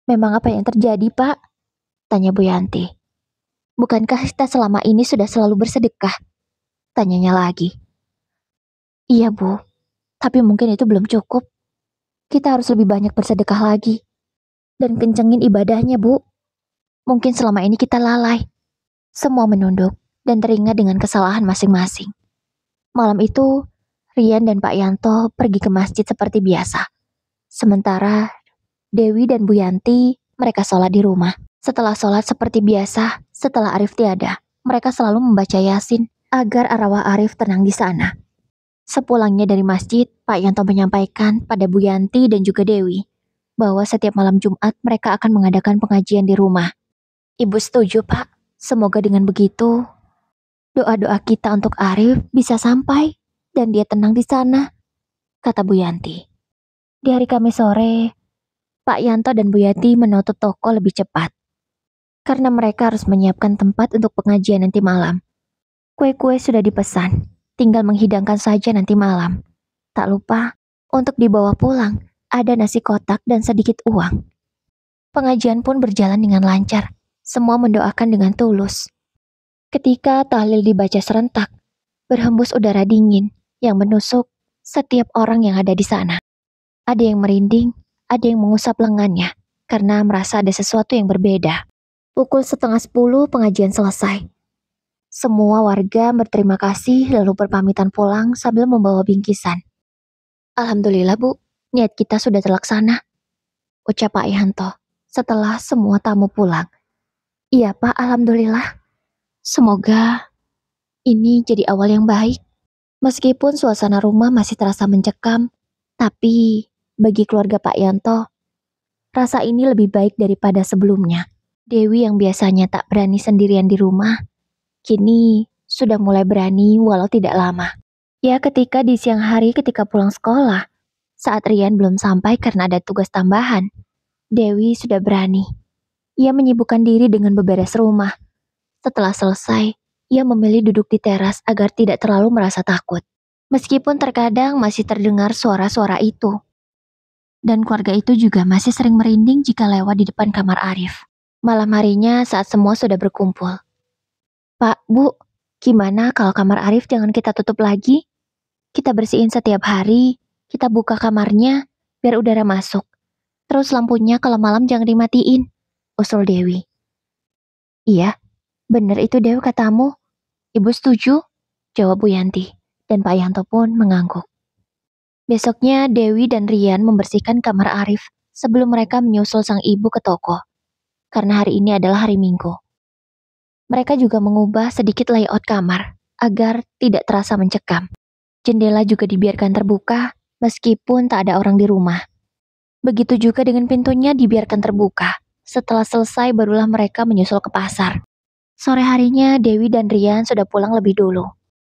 Memang apa yang terjadi Pak? Tanya Bu Yanti. Bukankah kita selama ini sudah selalu bersedekah? Tanyanya lagi. Iya Bu, tapi mungkin itu belum cukup. Kita harus lebih banyak bersedekah lagi. Dan kencengin ibadahnya Bu. Mungkin selama ini kita lalai. Semua menunduk dan teringat dengan kesalahan masing-masing. Malam itu, Rian dan Pak Yanto pergi ke masjid seperti biasa. Sementara Dewi dan Bu Yanti, mereka sholat di rumah. Setelah sholat seperti biasa, setelah Arif tiada, mereka selalu membaca Yasin agar arwah Arif tenang di sana. Sepulangnya dari masjid, Pak Yanto menyampaikan pada Bu Yanti dan juga Dewi bahwa setiap malam Jumat mereka akan mengadakan pengajian di rumah. Ibu setuju, Pak. Semoga dengan begitu, doa-doa kita untuk Arif bisa sampai dan dia tenang di sana, kata Bu Yanti. Di hari Kamis sore, Pak Yanto dan Bu Yanti menutup toko lebih cepat. Karena mereka harus menyiapkan tempat untuk pengajian nanti malam. Kue-kue sudah dipesan, tinggal menghidangkan saja nanti malam. Tak lupa, untuk dibawa pulang, ada nasi kotak dan sedikit uang. Pengajian pun berjalan dengan lancar. Semua mendoakan dengan tulus. Ketika tahlil dibaca serentak, berhembus udara dingin yang menusuk setiap orang yang ada di sana. Ada yang merinding, ada yang mengusap lengannya, karena merasa ada sesuatu yang berbeda. Pukul 9:30 pengajian selesai. Semua warga berterima kasih lalu berpamitan pulang sambil membawa bingkisan. Alhamdulillah Bu, niat kita sudah terlaksana, ucap Pak Yanto setelah semua tamu pulang. Iya Pak, Alhamdulillah. Semoga ini jadi awal yang baik. Meskipun suasana rumah masih terasa mencekam, tapi bagi keluarga Pak Yanto, rasa ini lebih baik daripada sebelumnya. Dewi yang biasanya tak berani sendirian di rumah, kini sudah mulai berani walau tidak lama. Ya ketika di siang hari ketika pulang sekolah, saat Rian belum sampai karena ada tugas tambahan, Dewi sudah berani. Ia menyibukkan diri dengan beberes rumah. Setelah selesai, ia memilih duduk di teras agar tidak terlalu merasa takut. Meskipun terkadang masih terdengar suara-suara itu. Dan keluarga itu juga masih sering merinding jika lewat di depan kamar Arif. Malam harinya saat semua sudah berkumpul. Pak, Bu, gimana kalau kamar Arif jangan kita tutup lagi? Kita bersihin setiap hari, kita buka kamarnya, biar udara masuk. Terus lampunya kalau malam jangan dimatiin, usul Dewi. Iya, bener itu Dewi katamu. Ibu setuju? Jawab Bu Yanti, dan Pak Yanto pun mengangguk. Besoknya Dewi dan Rian membersihkan kamar Arif sebelum mereka menyusul sang ibu ke toko. Karena hari ini adalah hari Minggu. Mereka juga mengubah sedikit layout kamar agar tidak terasa mencekam. Jendela juga dibiarkan terbuka meskipun tak ada orang di rumah. Begitu juga dengan pintunya dibiarkan terbuka. Setelah selesai barulah mereka menyusul ke pasar. Sore harinya Dewi dan Rian sudah pulang lebih dulu.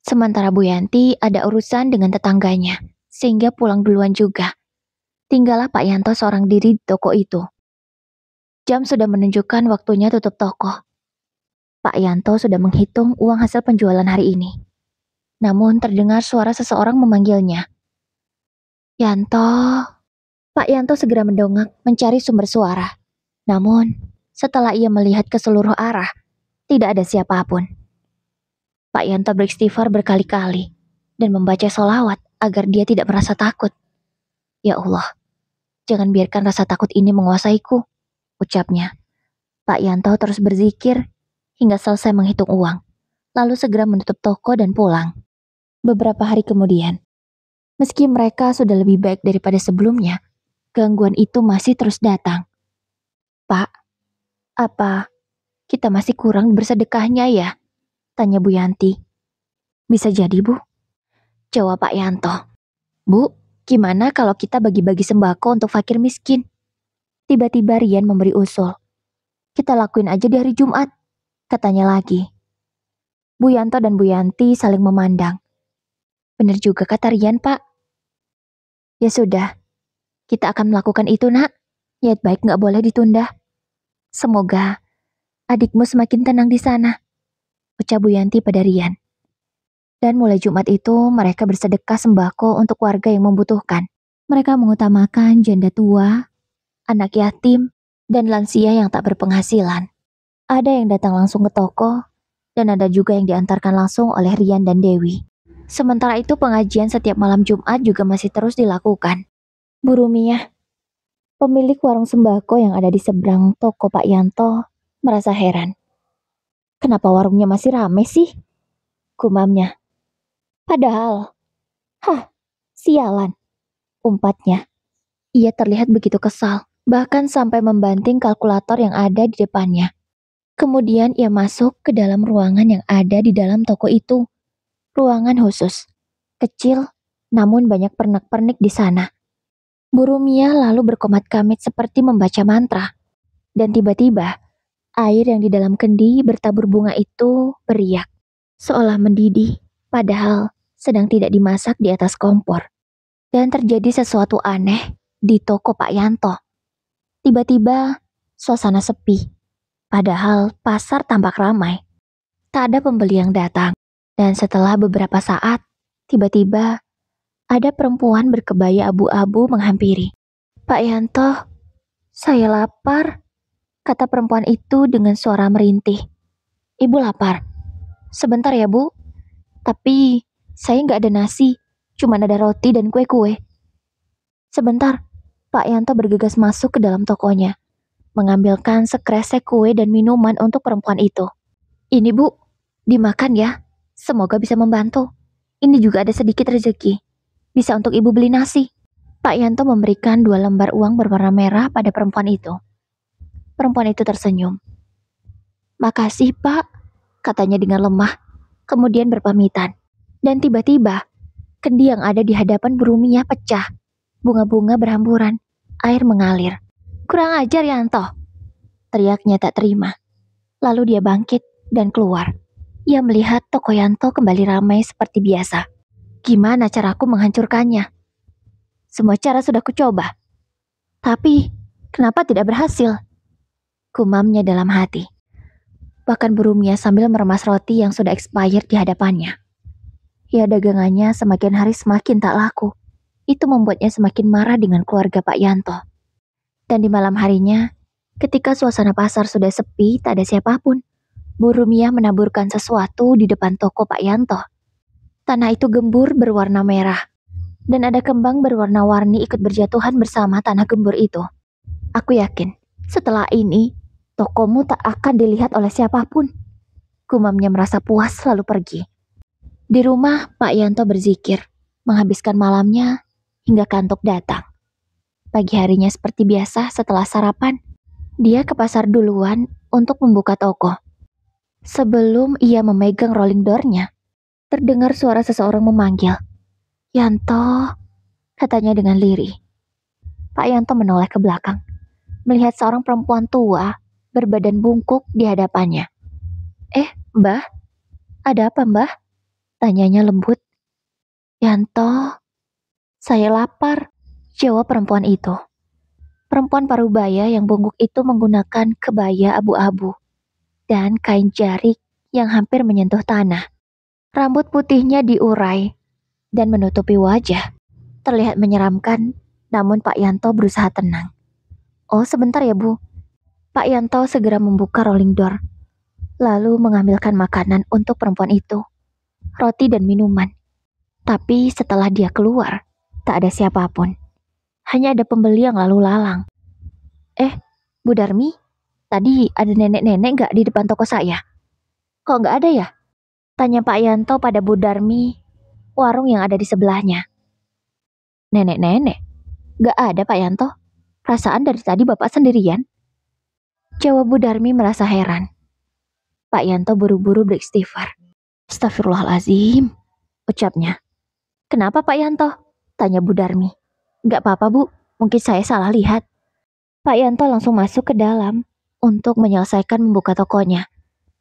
Sementara Bu Yanti ada urusan dengan tetangganya, sehingga pulang duluan juga. Tinggallah Pak Yanto seorang diri di toko itu. Jam sudah menunjukkan waktunya tutup toko. Pak Yanto sudah menghitung uang hasil penjualan hari ini. Namun terdengar suara seseorang memanggilnya. Yanto. Pak Yanto segera mendongak mencari sumber suara. Namun, setelah ia melihat ke seluruh arah, tidak ada siapapun. Pak Yanto beristighfar berkali-kali dan membaca sholawat agar dia tidak merasa takut. Ya Allah, Jangan biarkan rasa takut ini menguasaiku, ucapnya. Pak Yanto terus berzikir hingga selesai menghitung uang, lalu segera menutup toko dan pulang. Beberapa hari kemudian, meski mereka sudah lebih baik daripada sebelumnya, gangguan itu masih terus datang. Pak, apa kita masih kurang bersedekahnya ya? Tanya Bu Yanti. Bisa jadi, Bu, jawab Pak Yanto. Bu, gimana kalau kita bagi-bagi sembako untuk fakir miskin? Tiba-tiba Rian memberi usul. Kita lakuin aja di hari Jumat, katanya lagi. Bu Yanto dan Bu Yanti saling memandang. Bener juga kata Rian, Pak. Ya sudah, kita akan melakukan itu, Nak. Niat baik nggak boleh ditunda. Semoga adikmu semakin tenang di sana, ucap Bu Yanti pada Rian. Dan mulai Jumat itu mereka bersedekah sembako untuk warga yang membutuhkan. Mereka mengutamakan janda tua, anak yatim, dan lansia yang tak berpenghasilan. Ada yang datang langsung ke toko, dan ada juga yang diantarkan langsung oleh Rian dan Dewi. Sementara itu pengajian setiap malam Jumat juga masih terus dilakukan. Bu Rumiah, pemilik warung sembako yang ada di seberang toko Pak Yanto, merasa heran. Kenapa warungnya masih ramai sih? Gumamnya. Padahal, sialan, umpatnya. Ia terlihat begitu kesal, bahkan sampai membanting kalkulator yang ada di depannya. Kemudian ia masuk ke dalam ruangan yang ada di dalam toko itu. Ruangan khusus, kecil, namun banyak pernak-pernik di sana. Bu Rumia lalu berkomat-kamit seperti membaca mantra. Dan tiba-tiba, air yang di dalam kendi bertabur bunga itu beriak, seolah mendidih, padahal sedang tidak dimasak di atas kompor. Dan terjadi sesuatu aneh di toko Pak Yanto. Tiba-tiba, suasana sepi, padahal pasar tampak ramai. Tak ada pembeli yang datang. Dan setelah beberapa saat, tiba-tiba ada perempuan berkebaya abu-abu menghampiri. Pak Yanto, saya lapar, kata perempuan itu dengan suara merintih. Ibu lapar? Sebentar ya, Bu. Tapi saya nggak ada nasi, cuma ada roti dan kue-kue. Sebentar, Pak Yanto bergegas masuk ke dalam tokonya, mengambilkan sekresek kue dan minuman untuk perempuan itu. Ini Bu, dimakan ya, semoga bisa membantu. Ini juga ada sedikit rezeki, bisa untuk Ibu beli nasi. Pak Yanto memberikan 2 lembar uang berwarna merah pada perempuan itu. Perempuan itu tersenyum. Makasih Pak, katanya dengan lemah, kemudian berpamitan. Dan tiba-tiba, kendi yang ada di hadapan Bu Rumiah pecah. Bunga-bunga berhamburan, air mengalir. Kurang ajar Yanto, teriaknya tak terima. Lalu dia bangkit dan keluar. Ia melihat toko Yanto kembali ramai seperti biasa. Gimana caraku menghancurkannya? Semua cara sudah kucoba. Tapi, kenapa tidak berhasil? Gumamnya dalam hati. Bahkan Bu Rumiah sambil meremas roti yang sudah expired di hadapannya. Ya dagangannya semakin hari semakin tak laku. Itu membuatnya semakin marah dengan keluarga Pak Yanto. Dan di malam harinya, ketika suasana pasar sudah sepi, tak ada siapapun, Bu Rumiah menaburkan sesuatu di depan toko Pak Yanto. Tanah itu gembur berwarna merah, dan ada kembang berwarna-warni ikut berjatuhan bersama tanah gembur itu. Aku yakin, setelah ini, tokomu tak akan dilihat oleh siapapun. Gumamnya merasa puas lalu pergi. Di rumah, Pak Yanto berzikir, menghabiskan malamnya hingga kantuk datang. Pagi harinya seperti biasa setelah sarapan, dia ke pasar duluan untuk membuka toko. Sebelum ia memegang rolling door-nya, terdengar suara seseorang memanggil. Yanto, katanya dengan lirih. Pak Yanto menoleh ke belakang, melihat seorang perempuan tua berbadan bungkuk di hadapannya. Mbah, ada apa Mbah? Tanyanya lembut. Yanto, saya lapar, jawab perempuan itu. Perempuan parubaya yang bungkuk itu menggunakan kebaya abu-abu dan kain jarik yang hampir menyentuh tanah. Rambut putihnya diurai dan menutupi wajah. Terlihat menyeramkan, namun Pak Yanto berusaha tenang. Oh, sebentar ya Bu. Pak Yanto segera membuka rolling door, lalu mengambilkan makanan untuk perempuan itu, roti dan minuman. Tapi setelah dia keluar, tak ada siapapun. Hanya ada pembeli yang lalu lalang. Eh, Bu Darmi, tadi ada nenek-nenek nggak di depan toko saya? Kok nggak ada ya? Tanya Pak Yanto pada Bu Darmi, warung yang ada di sebelahnya. Nenek-nenek? Nggak ada Pak Yanto. Perasaan dari tadi Bapak sendirian. Jawab Bu Darmi merasa heran. Pak Yanto buru-buru beristighfar. Astagfirullahalazim, ucapnya. Kenapa Pak Yanto? Tanya Bu Darmi. Nggak apa-apa Bu, mungkin saya salah lihat. Pak Yanto langsung masuk ke dalam untuk menyelesaikan membuka tokonya.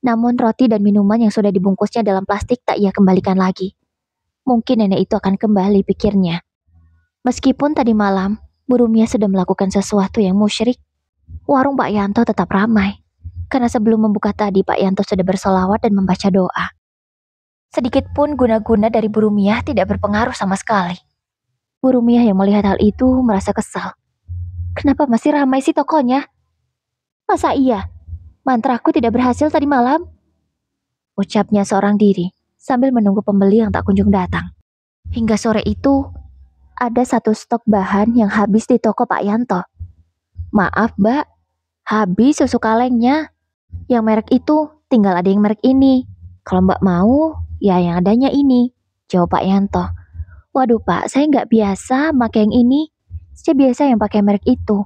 Namun roti dan minuman yang sudah dibungkusnya dalam plastik tak ia kembalikan lagi. Mungkin nenek itu akan kembali, pikirnya. Meskipun tadi malam, Bu Rumia sudah melakukan sesuatu yang musyrik, warung Pak Yanto tetap ramai. Karena sebelum membuka tadi, Pak Yanto sudah bersolawat dan membaca doa. Sedikit pun guna-guna dari Bu Rumia tidak berpengaruh sama sekali. Bu Rumia yang melihat hal itu merasa kesal. Kenapa masih ramai sih tokonya? Masa iya? Mantraku tidak berhasil tadi malam? Ucapnya seorang diri sambil menunggu pembeli yang tak kunjung datang. Hingga sore itu, ada satu stok bahan yang habis di toko Pak Yanto. Maaf, Mbak, habis susu kalengnya. Yang merek itu tinggal ada yang merek ini. Kalau Mbak mau, ya yang adanya ini, jawab Pak Yanto. Waduh Pak, saya nggak biasa pakai yang ini. Saya biasa yang pakai merek itu.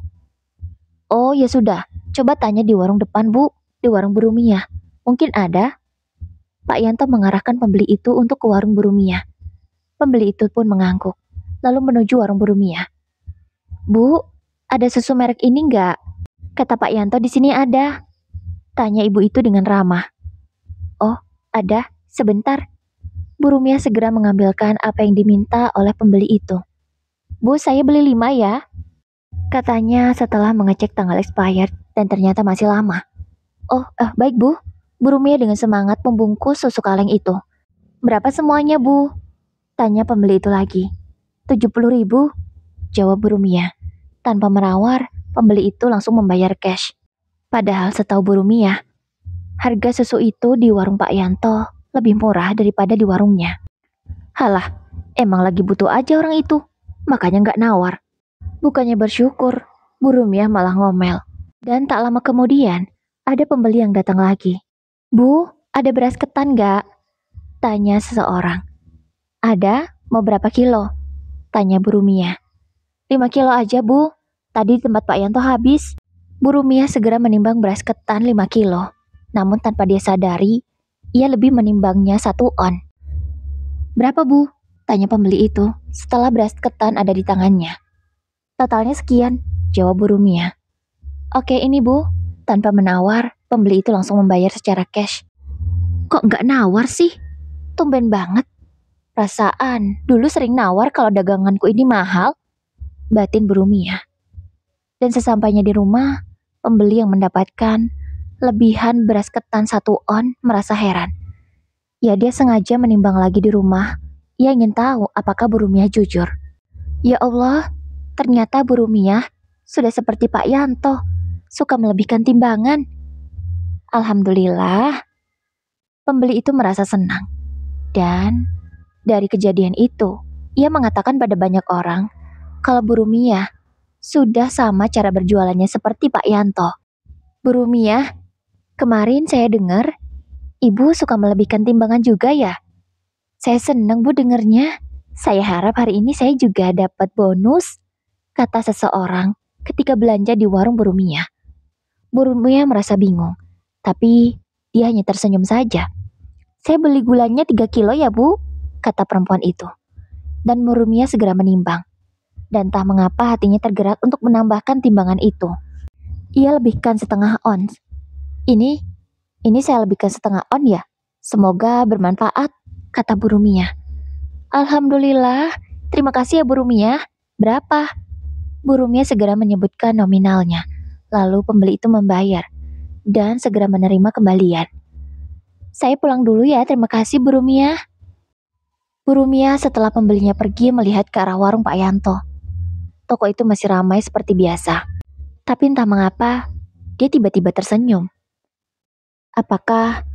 Oh ya sudah, coba tanya di warung depan Bu, di warung Bu Rumia. Mungkin ada. Pak Yanto mengarahkan pembeli itu untuk ke warung Bu Rumia. Pembeli itu pun mengangguk, lalu menuju warung Bu Rumia. Bu, ada susu merek ini nggak? Kata Pak Yanto, di sini ada. Tanya ibu itu dengan ramah. Oh, ada, sebentar. Bu Rumia segera mengambilkan apa yang diminta oleh pembeli itu. Bu, saya beli 5 ya. Katanya setelah mengecek tanggal expired dan ternyata masih lama. Oh, baik Bu. Bu Rumia dengan semangat membungkus susu kaleng itu. Berapa semuanya Bu? Tanya pembeli itu lagi. 70.000, jawab Bu Rumia. Tanpa merawar, pembeli itu langsung membayar cash. Padahal setahu Bu Rumia, harga susu itu di warung Pak Yanto lebih murah daripada di warungnya. Halah, emang lagi butuh aja orang itu, makanya nggak nawar. Bukannya bersyukur, Bu Rumia malah ngomel. Dan tak lama kemudian, ada pembeli yang datang lagi. Bu, ada beras ketan nggak? Tanya seseorang. Ada, mau berapa kilo? Tanya Bu Rumia. 5 kilo aja Bu, tadi di tempat Pak Yanto habis. Bu Rumia segera menimbang beras ketan 5 kilo. Namun tanpa dia sadari, ia lebih menimbangnya 1 on. Berapa Bu? Tanya pembeli itu setelah beras ketan ada di tangannya. Totalnya sekian, jawab Bu Rumia. Oke ini Bu, tanpa menawar, pembeli itu langsung membayar secara cash. Kok nggak nawar sih? Tumben banget. Perasaan, dulu sering nawar kalau daganganku ini mahal. Batin Bu Rumia. Dan sesampainya di rumah, pembeli yang mendapatkan lebihan beras ketan 1 on merasa heran. Ya dia sengaja menimbang lagi di rumah. Ia ingin tahu apakah Bu Rumia jujur. Ya Allah, ternyata Bu Rumia sudah seperti Pak Yanto, suka melebihkan timbangan. Alhamdulillah, pembeli itu merasa senang. Dan dari kejadian itu, ia mengatakan pada banyak orang kalau Bu Rumia sudah sama cara berjualannya seperti Pak Yanto. Bu Rumia, kemarin saya dengar Ibu suka melebihkan timbangan juga ya? Saya senang Bu dengernya. Saya harap hari ini saya juga dapat bonus, kata seseorang ketika belanja di warung Bu Rumia. Bu Rumia merasa bingung, tapi dia hanya tersenyum saja. Saya beli gulanya 3 kilo ya Bu, kata perempuan itu. Dan Bu Rumia segera menimbang. Dan tak mengapa hatinya tergerak untuk menambahkan timbangan itu. Ia lebihkan setengah ons. Ini saya lebihkan setengah on ya. Semoga bermanfaat, kata Bu Rumia. Alhamdulillah, terima kasih ya Bu Rumia. Berapa? Bu Rumia segera menyebutkan nominalnya. Lalu pembeli itu membayar dan segera menerima kembalian. Saya pulang dulu ya, terima kasih Bu Rumia. Bu Rumia setelah pembelinya pergi melihat ke arah warung Pak Yanto. Toko itu masih ramai seperti biasa. Tapi entah mengapa, dia tiba-tiba tersenyum. Apakah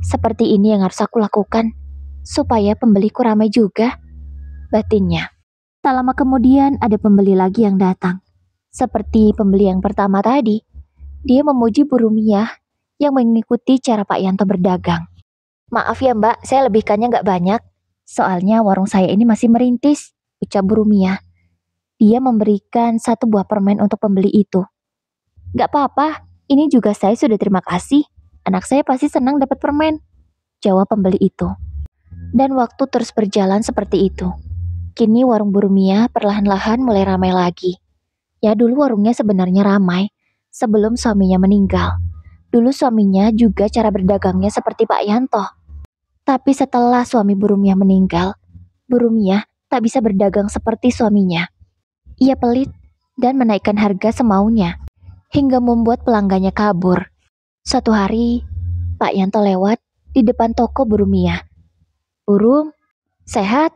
seperti ini yang harus aku lakukan supaya pembeliku ramai juga? Batinnya. Tak lama kemudian ada pembeli lagi yang datang. Seperti pembeli yang pertama tadi, dia memuji Bu Rumiah yang mengikuti cara Pak Yanto berdagang. Maaf ya Mbak, saya lebihkannya nggak banyak. Soalnya warung saya ini masih merintis, ucap Bu Rumiah. Dia memberikan satu buah permen untuk pembeli itu. Nggak apa-apa, ini juga saya sudah terima kasih. Anak saya pasti senang dapat permen, jawab pembeli itu. Dan waktu terus berjalan seperti itu. Kini warung Bu Rumiah perlahan-lahan mulai ramai lagi. Ya dulu warungnya sebenarnya ramai, sebelum suaminya meninggal. Dulu suaminya juga cara berdagangnya seperti Pak Yanto. Tapi setelah suami Bu Rumiah meninggal, Bu Rumiah tak bisa berdagang seperti suaminya. Ia pelit dan menaikkan harga semaunya, hingga membuat pelanggannya kabur. Suatu hari, Pak Yanto lewat di depan toko Bu Rumiah. "Burum, sehat?"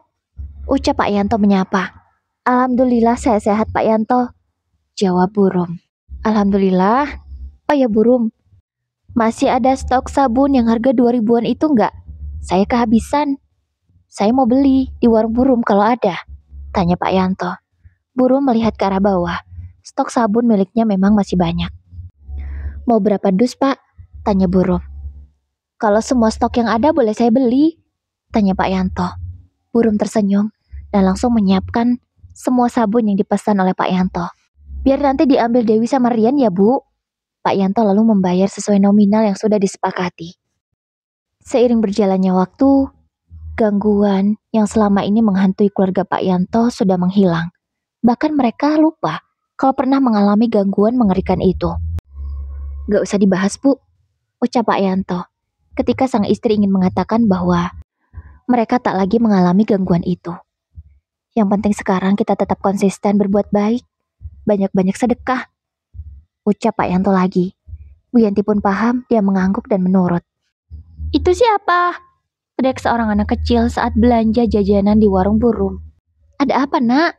ucap Pak Yanto menyapa. "Alhamdulillah saya sehat Pak Yanto," jawab Burum. "Alhamdulillah. Oh ya Burum, masih ada stok sabun yang harga 2000-an itu enggak? Saya kehabisan. Saya mau beli di warung Burum kalau ada," tanya Pak Yanto. Burum melihat ke arah bawah. Stok sabun miliknya memang masih banyak. "Mau berapa dus Pak?" tanya Burum. "Kalau semua stok yang ada boleh saya beli," tanya Pak Yanto. Burum tersenyum dan langsung menyiapkan semua sabun yang dipesan oleh Pak Yanto. "Biar nanti diambil Dewi sama Rian ya Bu." Pak Yanto lalu membayar sesuai nominal yang sudah disepakati. Seiring berjalannya waktu, gangguan yang selama ini menghantui keluarga Pak Yanto sudah menghilang. Bahkan mereka lupa kalau pernah mengalami gangguan mengerikan itu. "Gak usah dibahas Bu," ucap Pak Yanto, ketika sang istri ingin mengatakan bahwa mereka tak lagi mengalami gangguan itu. "Yang penting sekarang kita tetap konsisten berbuat baik, banyak-banyak sedekah," ucap Pak Yanto lagi. Bu Yanti pun paham, dia mengangguk dan menurut. "Itu siapa?" teriak seorang anak kecil saat belanja jajanan di warung Burum. "Ada apa nak?"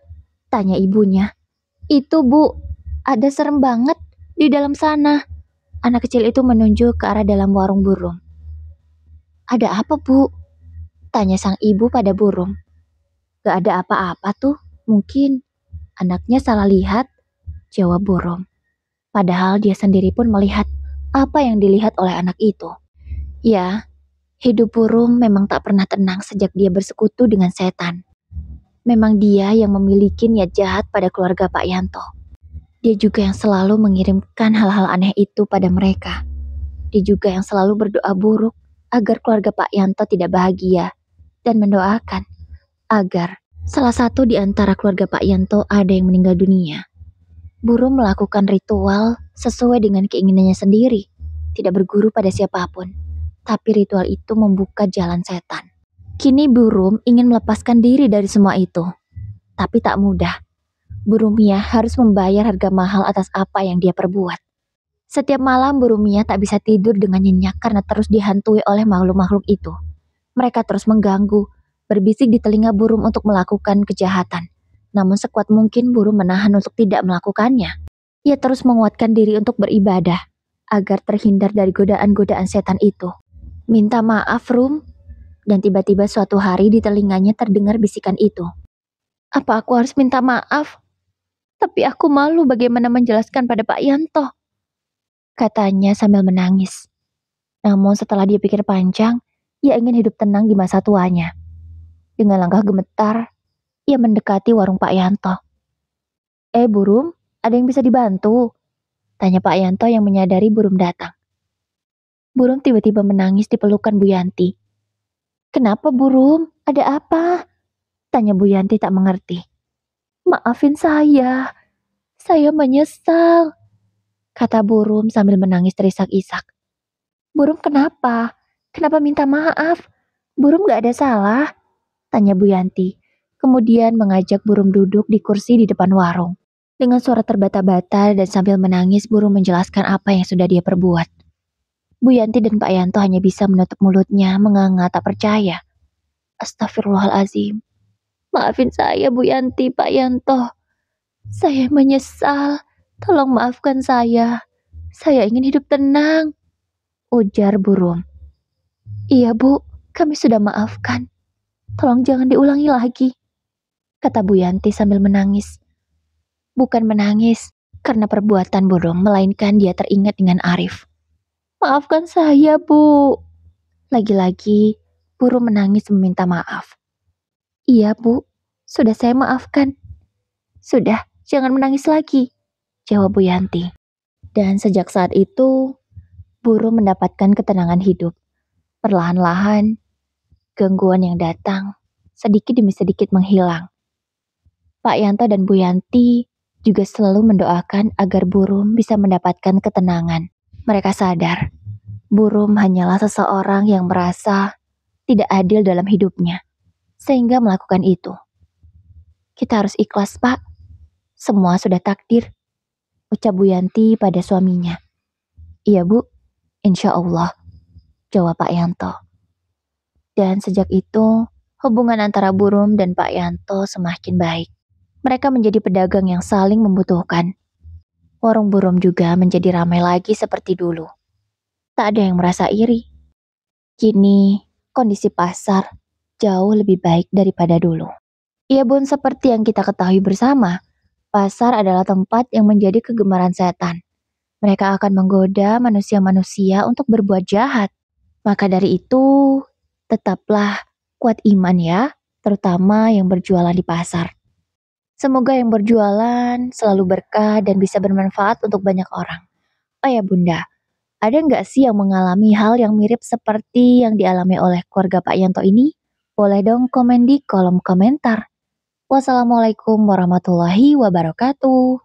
tanya ibunya. "Itu Bu, ada serem banget di dalam sana." Anak kecil itu menunjuk ke arah dalam warung Burum. "Ada apa Bu?" tanya sang ibu pada Burum. "Gak ada apa-apa tuh, mungkin anaknya salah lihat," jawab Burum. Padahal dia sendiri pun melihat apa yang dilihat oleh anak itu. Ya, hidup Burum memang tak pernah tenang sejak dia bersekutu dengan setan. Memang dia yang memiliki niat jahat pada keluarga Pak Yanto. Dia juga yang selalu mengirimkan hal-hal aneh itu pada mereka. Dia juga yang selalu berdoa buruk agar keluarga Pak Yanto tidak bahagia dan mendoakan agar salah satu di antara keluarga Pak Yanto ada yang meninggal dunia. Burum melakukan ritual sesuai dengan keinginannya sendiri, tidak berguru pada siapapun. Tapi ritual itu membuka jalan setan. Kini Burum ingin melepaskan diri dari semua itu. Tapi tak mudah. Burumia harus membayar harga mahal atas apa yang dia perbuat. Setiap malam Burumia tak bisa tidur dengan nyenyak karena terus dihantui oleh makhluk-makhluk itu. Mereka terus mengganggu, berbisik di telinga Burum untuk melakukan kejahatan. Namun sekuat mungkin Burum menahan untuk tidak melakukannya. Ia terus menguatkan diri untuk beribadah, agar terhindar dari godaan-godaan setan itu. "Minta maaf, Rum." Dan tiba-tiba suatu hari di telinganya terdengar bisikan itu. "Apa aku harus minta maaf? Tapi aku malu bagaimana menjelaskan pada Pak Yanto," katanya sambil menangis. Namun setelah dia pikir panjang, ia ingin hidup tenang di masa tuanya. Dengan langkah gemetar, ia mendekati warung Pak Yanto. Burum, ada yang bisa dibantu?" tanya Pak Yanto yang menyadari Burum datang. Burum tiba-tiba menangis di pelukan Bu Yanti. "Kenapa Burum? Ada apa?" tanya Bu Yanti tak mengerti. "Maafin saya menyesal," kata Burum sambil menangis terisak-isak. "Burum kenapa? Kenapa minta maaf? Burum gak ada salah," tanya Bu Yanti. Kemudian mengajak Burum duduk di kursi di depan warung. Dengan suara terbata-bata dan sambil menangis, Burum menjelaskan apa yang sudah dia perbuat. Bu Yanti dan Pak Yanto hanya bisa menutup mulutnya, menganga tak percaya. "Astagfirullahalazim. Maafin saya Bu Yanti, Pak Yanto. Saya menyesal. Tolong maafkan saya. Saya ingin hidup tenang," ujar Burum. "Iya Bu, kami sudah maafkan. Tolong jangan diulangi lagi," kata Bu Yanti sambil menangis. Bukan menangis karena perbuatan burung, melainkan dia teringat dengan Arif. Maafkan saya, Bu. Lagi-lagi, burung menangis meminta maaf. Iya, Bu. Sudah saya maafkan. Sudah, jangan menangis lagi, jawab Bu Yanti. Dan sejak saat itu, burung mendapatkan ketenangan hidup. Perlahan-lahan, gangguan yang datang sedikit demi sedikit menghilang. Pak Yanto dan Bu Yanti juga selalu mendoakan agar burung bisa mendapatkan ketenangan. Mereka sadar, burung hanyalah seseorang yang merasa tidak adil dalam hidupnya, sehingga melakukan itu. Kita harus ikhlas, Pak. Semua sudah takdir, ucap Bu Yanti pada suaminya. Iya, Bu. Insya Allah, jawab Pak Yanto. Dan sejak itu, hubungan antara burung dan Pak Yanto semakin baik. Mereka menjadi pedagang yang saling membutuhkan. Warung burung juga menjadi ramai lagi seperti dulu. Tak ada yang merasa iri. Kini, kondisi pasar jauh lebih baik daripada dulu. Iya Bun, seperti yang kita ketahui bersama, pasar adalah tempat yang menjadi kegemaran setan. Mereka akan menggoda manusia-manusia untuk berbuat jahat. Maka dari itu, tetaplah kuat iman ya, terutama yang berjualan di pasar. Semoga yang berjualan selalu berkah dan bisa bermanfaat untuk banyak orang. Oh ya Bunda, ada nggak sih yang mengalami hal yang mirip seperti yang dialami oleh keluarga Pak Yanto ini? Boleh dong komen di kolom komentar. Wassalamualaikum warahmatullahi wabarakatuh.